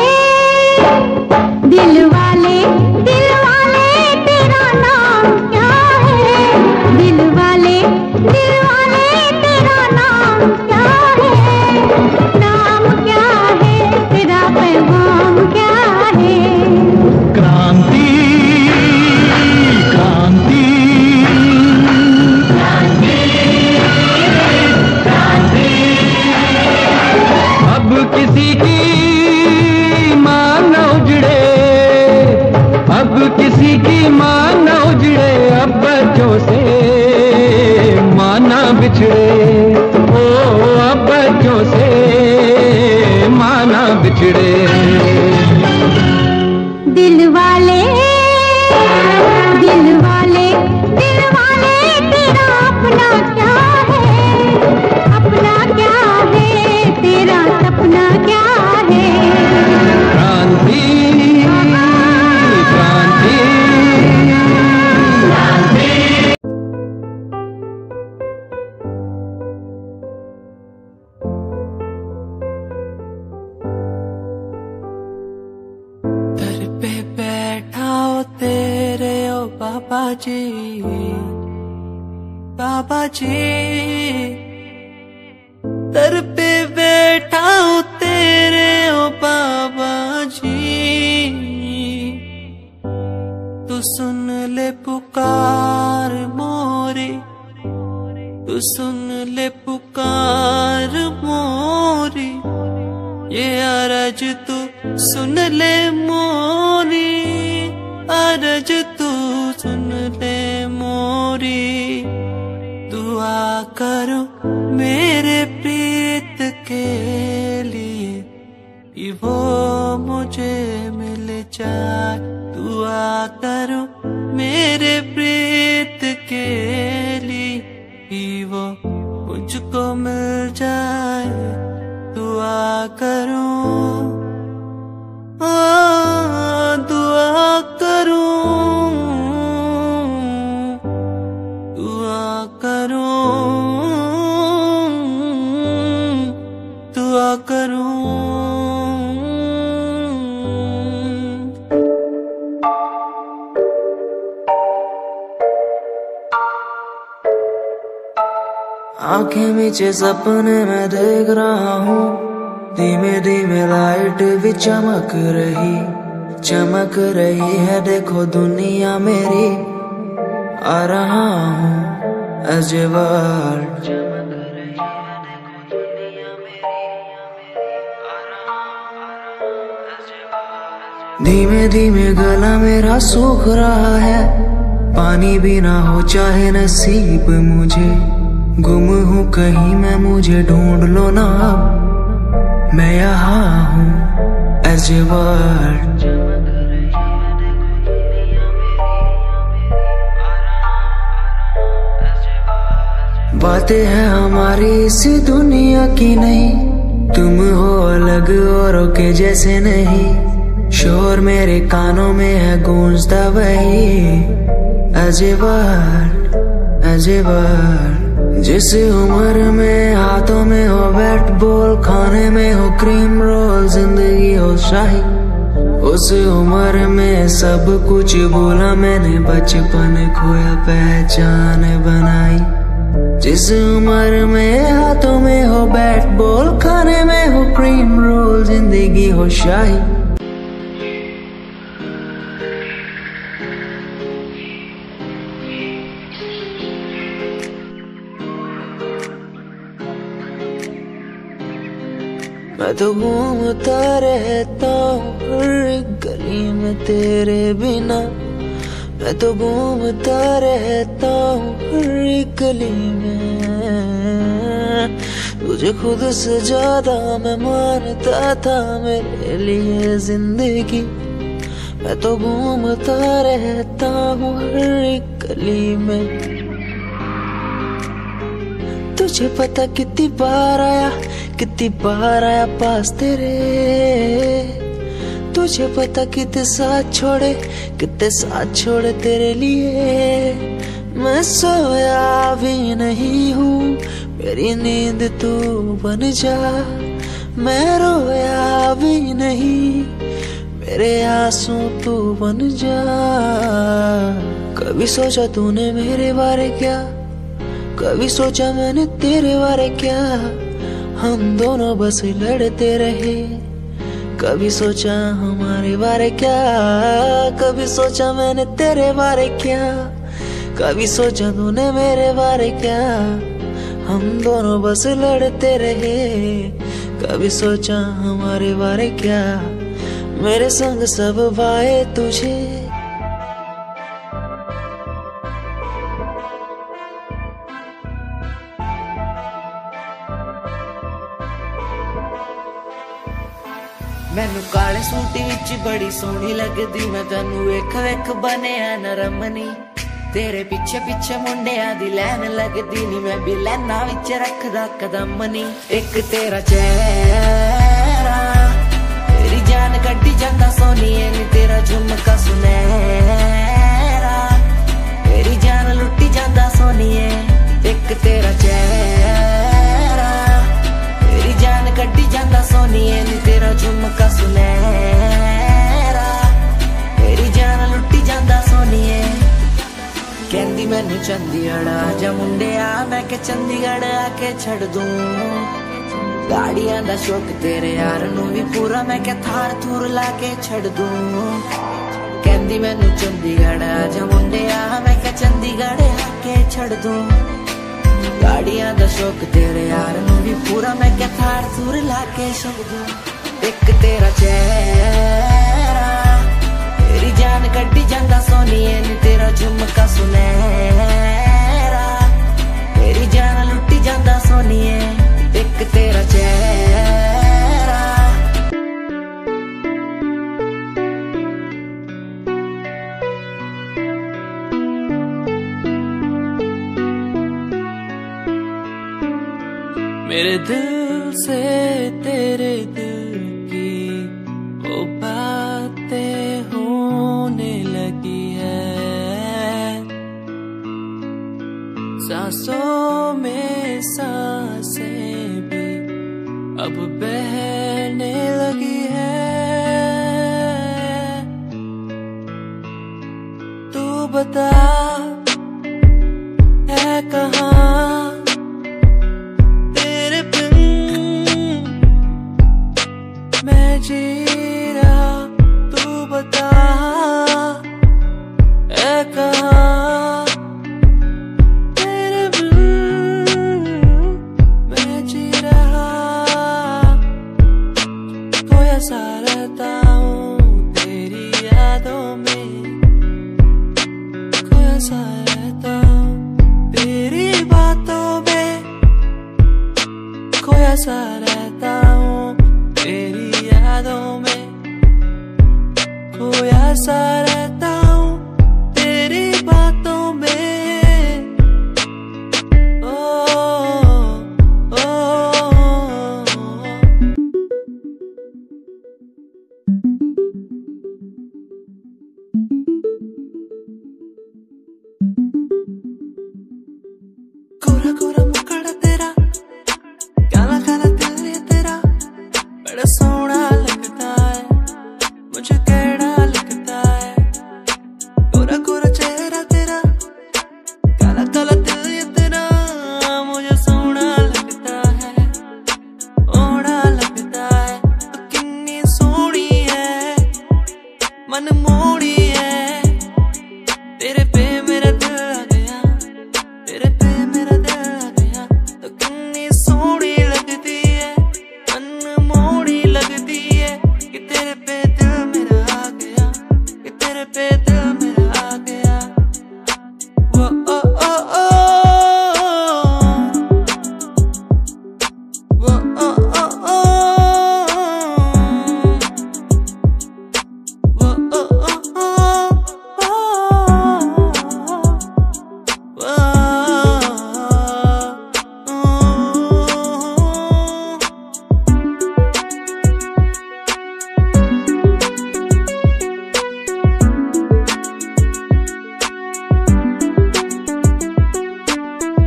दिल वाले, दिल वाले, तेरा नाम क्या है? दिल वाले, दिल वाले, तेरा नाम क्या है? नाम क्या है तेरा, पैगाम क्या है? क्रांति क्रांति अब किसी की माँ न उजड़े, अब किसी की माँ न उजड़े, अब बच्चों से माँ न बिछड़े। ओ अब बच्चों से माँ न बिछड़े। दिल वाले, दिल वाले, दिल वाले, तेरा अपना क्या है? अपना क्या है तेरा, सपना क्या है? क्रांति क्रांति दर पे बैठा हो तेरे ओ बाबा जी, बाबा जी। दर पे बैठा हो तेरे ओ बाबा जी, तू सुन ले पुकार मोरी, तू सुन ले पुकार मोरी। ये अरज तू सुन ले मोरी, अरज तू सुन ले मोरी। दुआ करो मेरे प्रीत के लिए, कि वो मुझे मिल जाए। दुआ करो मेरे प्रीत के लिए, कि आंखें मीचे सपने मैं देख रहा हूँ, धीमे धीमे लाइट भी चमक रही है। देखो दुनिया मेरी, आ रहा हूँ as a world। धीमे धीमे गला मेरा सूख रहा है, पानी भी ना हो चाहे नसीब मुझे। गुम हूँ कहीं मैं, मुझे ढूंढ लो ना अब, मैं यहाँ हूँ as a world। बातें हैं हमारी इसी दुनिया की नहीं, तुम हो अलग औरों के जैसे नहीं। शोर मेरे कानों में है गूंजता वही as a word, as a word। जिस उम्र में हाथों में हो बैट बॉल, खाने में हो क्रीम रोल, जिंदगी हो शाही, उस उम्र में सब कुछ भूला मैंने, बचपन खोया पहचान बनाई। जिस उम्र में हाथों में हो बैट बॉल, खाने में हो क्रीम रोल, जिंदगी हो शाही। मैं तो घूमता रहता हूँ हर एक गली में तेरे बिना, मैं तो घूमता रहता हूँ हर एक गली में। तुझे खुद से ज्यादा मैं मानता था मेरे लिए जिंदगी, मैं तो घूमता रहता हूँ हर एक गली में। तुझे पता कितनी बार आया पास तेरे, तुझे पता कितने साथ छोड़े तेरे लिए। मैं सोया भी नहीं हूँ, मेरी नींद तू बन जा। मैं रोया भी नहीं, मेरे आंसू तू बन जा। कभी सोचा तूने मेरे बारे क्या, कभी सोचा मैंने तेरे बारे क्या। हम दोनों बस लड़ते रहे, कभी सोचा हमारे बारे क्या, कभी सोचा मैंने तेरे बारे क्या, कभी सोचा तूने मेरे बारे क्या। हम दोनों बस लड़ते रहे, कभी सोचा हमारे बारे क्या। मेरे संग सब भाए तुझे, मैनू काले सूट विच बड़ी सोहनी लगदी, मैं तैनू वेख वेख बनिया नरमनी। तेरे पीछे पीछे मुंडिया दी लैन लगदी नी, मैं भी लैना विच रखदा कदम नी। एक तेरा चेहरा तेरी जान कड्डी जांदा सोनीए नी, तेरा झुमका सुनहरा तेरी जान लुट्टी जांदा सोनीए। एक तेरा चेहरा तेरी जान कड्डी जांदा सोनीए नी, तेरा झुमका सुनहरा तेरी जान लुट्टी जांदा सोनीए। कहंदी मैनू चंडीगढ़ आजा मुंडिया, मैं के चंडीगढ़ आके छड़ दूं। गाड़ियां दा शौक तेरे यार नू भी पूरा, मैं के थार थूर लाके छड़ दूं। कहंदी मैनू चंडीगढ़ आजा मुंडिया, मैं के चंडीगढ़ आके छड़ दूं। गाड़ियां दा शौक तेरे यार नू भी पूरा, मैं के थार थूर लाके छड़ दूं। एक तेरा चेहरा तेरी जान कड्डी जांदा सोनीए नी, तेरा झुमका सुनहरा तेरी जान लुट्टी जांदा सोनीए। एक तेरा चेहरा मेरे दिल से तेरे दिल की वो बातें होने लगी है, सांसों में सांसें भी अब बहने लगी है। तू बता है कहाँ रहता हूँ तेरी बातों में, खोया सा रहता हूँ तेरी यादों में, खोया सा रहता हूँ तेरी बातों में। गोरा गोरा मुखड़ा तेरा, काला काला दिल ये तेरा, बड़ा सोहना लगता है, मुझे कैड़ा लगता है। गोरा गोरा चेहरा तेरा, काला काला दिल ये तेरा, मुझे सोहना लगता है, ओढ़ा लगता है। तो कितनी सोहनी है, मन मोड़ी है, तेरे पे मेरा दिल आ गया, तेरे पे मेरा दिल आ गया। तो कितनी सोहनी लगती है, मन मोड़ी लगती है, कि तेरे पे दिल मेरा आ गया, कि तेरे पे दिल मेरा आ गया। वो ओ ओ ओ, वो ओ ओ ओ, वो ओ ओ ओ,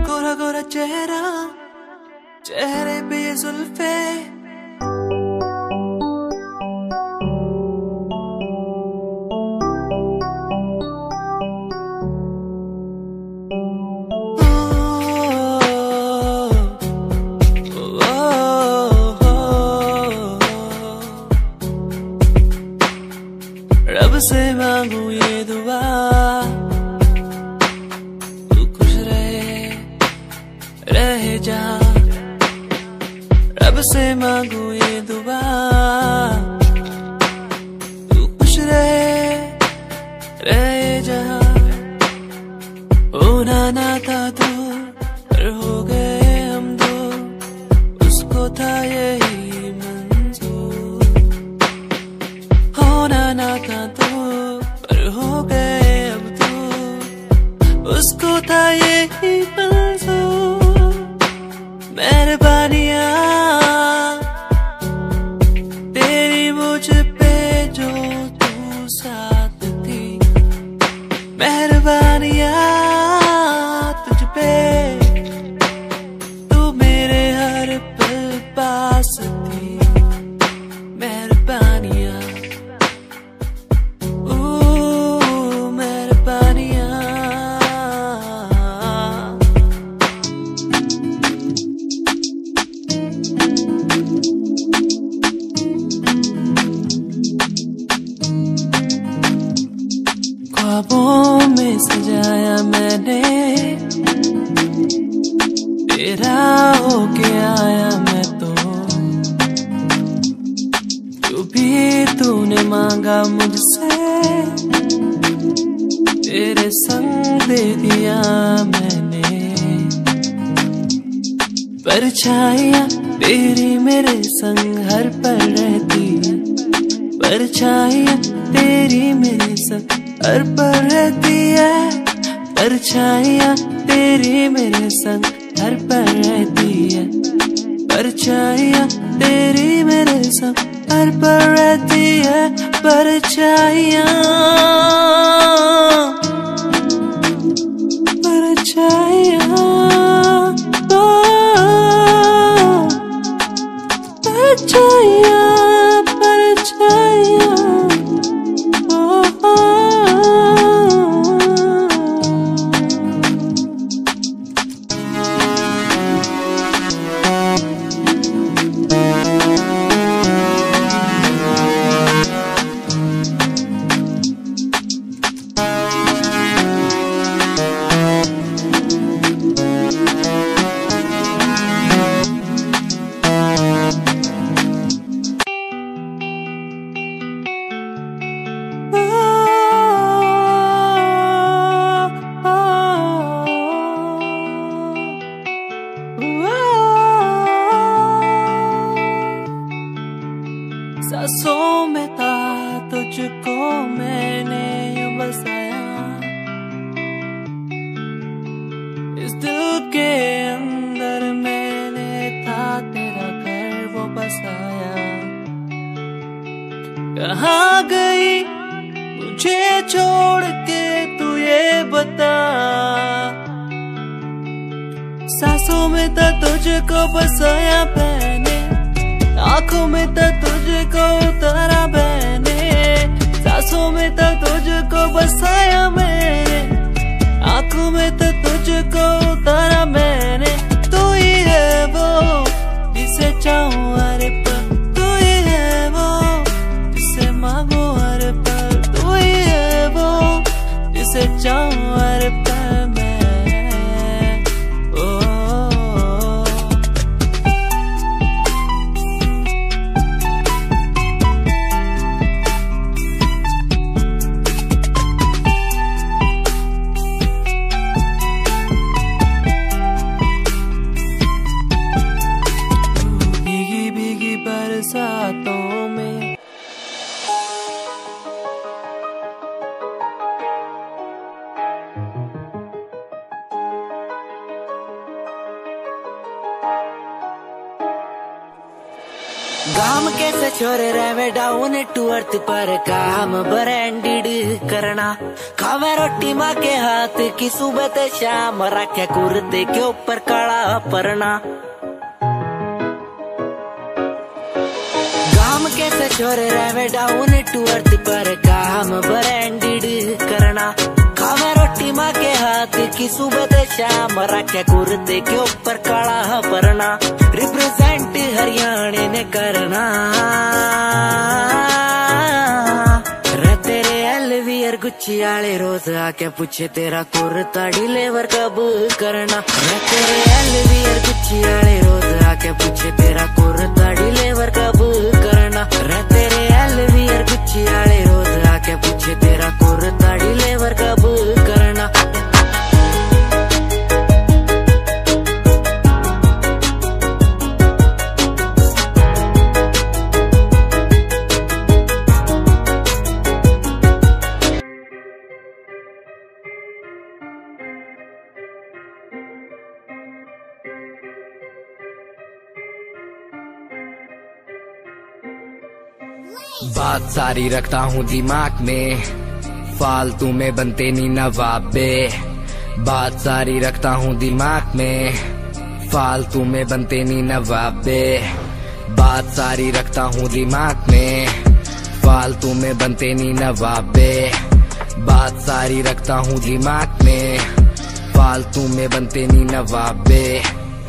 गोरा गोरा चेहरा, चेहरे पे ये जुल्फे, रब से मांगू ये दुआ, तू खुश रहे जा। रब से मांगू ये दुआ, तू खुश रहे जा। होना ना था दूर, पर हो गए हम दो, उसको था यही मंजूर। होना ना था दूर, पर हो गए अब दूर, उसको था यही मंजूर। मेहरबानियाँ तेरी मुझ पे जो तू साथ थी, मेहरबानियाँ तुझ पे, तू मेरे हर पल पास थी। मेहरबानियाँ मेहरबानियाँ। ख्वाबों में सजाया मैंने, तेरा होके आया मैं तो, जो भी तूने मांगा मुझसे, तेरे संग दे दिया मैंने। परछाइयाँ तेरी मेरे संग हर पल रहती है, परछाइयाँ तेरी मेरे संग हर पल रहती है। परछाइयाँ तेरी मेरे संग हर पल रहती है, परछाइयाँ तेरी मेरे संग हर पल रहती है। परछाइयाँ परछाइयाँ परछाइयाँ परछाइयाँ। इस दिल के अंदर मैंने था तेरा घर वो बसाया। कहाँ गई मुझे छोड़ के तू ये बता। सांसों में तो तुझको बसाया मैंने, आंखों में तो तुझको उतारा मैंने। सांसों में तो तुझको बसाया मैंने, आंखों में तो तुझको उतारा मैंने। तू ही है वो जिसे चाहूं हर पल, तू ही है वो जिसे मांगू हर पल, तू ही है वो जिसे चाहूं हर पल मैं। बरसातों में गाम कैसे छोरे रहे डाउन टू अर्थ पर काम ब्रांडेड करना। खावे रोटी माँ के हाथ की सुबह ते शाम, रखे कुर्ते के ऊपर काला परना। कैसे छोरे रहे डाउन टू अर्थ पर काम ब्रांडेड करना। खावे रोटी माँ के हाथ की सुबह ते शाम, रखे कुर्ते के ऊपर काला परना। रिप्रेजेंट हरियाणा ने करना। रे तेरे एलवीआर गुच्ची आले रोज आके पूछे तेरा कुर्ता डिलीवर कब करना। रे तेरे एलवीआर गुच्ची आले रोज आके पूछे तेरा कुर्ता डिलीवर कब करना। रे तेरे एलवीआर गुच्ची आले रोज आके पूछे तेरा कुर्ता डिलीवर कब करना। बात सारी रखता हूँ दिमाग में, फालतू में बनते नहीं नवाबे। बात सारी रखता हूँ दिमाग में, फालतू में बनते नहीं नवाबे। बात सारी रखता हूँ दिमाग में, फालतू में बनते नहीं नवाबे। बात सारी रखता हूँ दिमाग में, फालतू में बनते नहीं नवाबे।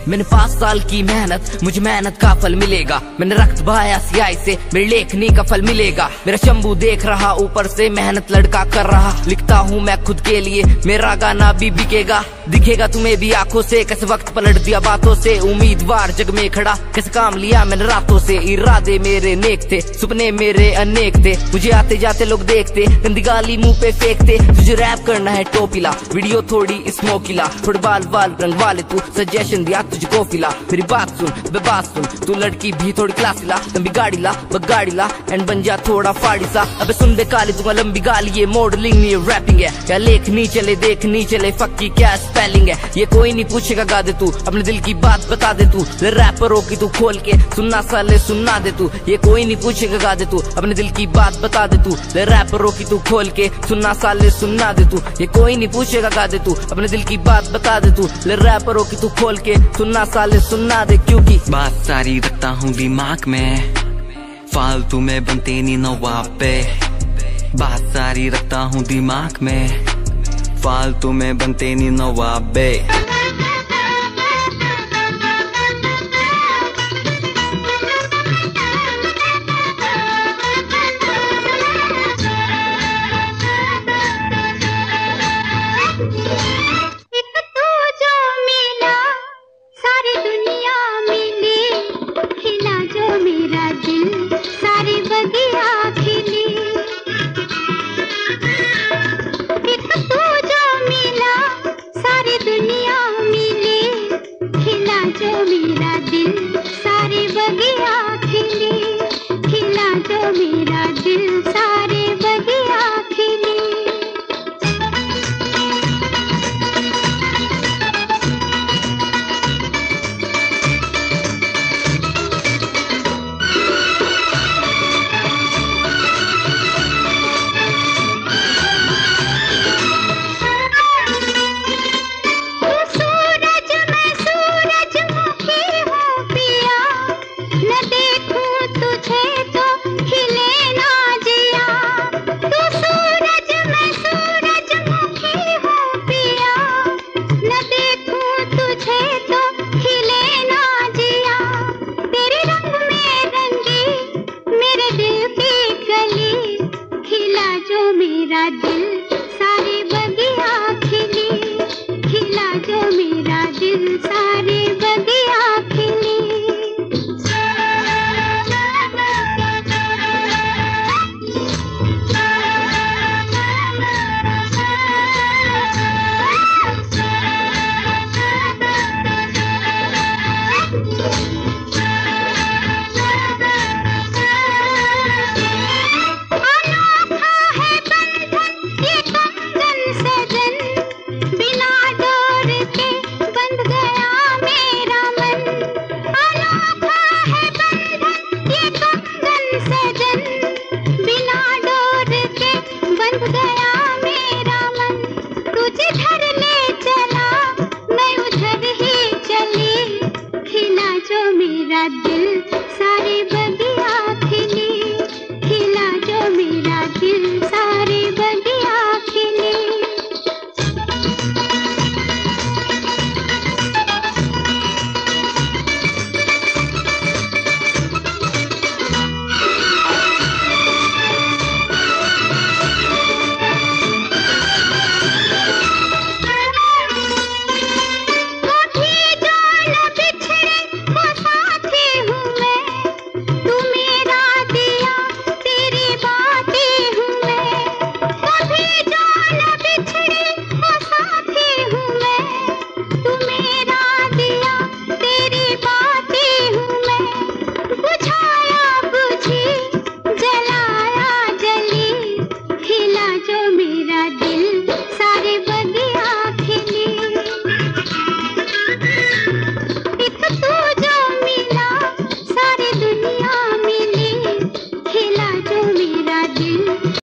मैंने 5 साल की मेहनत, मुझे मेहनत का फल मिलेगा। मैंने रक्त बहाया सियाही से, मेरी लेखनी का फल मिलेगा। मेरा शंभू देख रहा ऊपर से, मेहनत लड़का कर रहा। लिखता हूँ मैं खुद के लिए, मेरा गाना भी बिकेगा। दिखेगा तुम्हें भी आंखों से, कैसे वक्त पलट दिया बातों से। उम्मीदवार जग में खड़ा, कैसे काम लिया मैंने रातों से। इरादे मेरे नेक थे, सपने मेरे अनेक थे। मुझे आते जाते लोग देखते, गंदी गाली मुंह पे फेंकते। तुझे रैप करना है टोपीला, वीडियो थोड़ी स्मोकीला। थोड़े बाल रंग वाले तू, सजेशन दिया तुझको फिला। मेरी बात सुन बे बात सुन, तू लड़की भी थोड़ी क्लासी ला। लंबी गाड़ी ला बगाड़ी ला, एंड बन जा थोड़ा फाड़ी सा। अबे सुन बे काली दूंगा लंबी गाली, ये मॉडलिंग नहीं ये रैपिंग है। क्या लेखनी चले देखनी चले, फक्की क्या स्पेलिंग है। ये कोई नहीं पूछेगा गा दे तू, अपने दिल की बात बता दे तू। रैपरों की तू खोल के सुनना साले सुनना दे तू। ये कोई नहीं पूछेगा गा दे तू, अपने दिल की बात बता दे तू। रैपरों की तू खोल के सुनना साले सुनना दे तू। ये कोई नहीं पूछेगा गा दे तू, अपने दिल की बात बता दे तू। रैपरों की तू खोल के सुनना साले सुनना दे, क्योंकि बात सारी रखता हूँ दिमाग में, फालतू में बनते नहीं नवाबे। बात सारी रखता हूँ दिमाग में, फालतू में बनते नहीं नवाबे।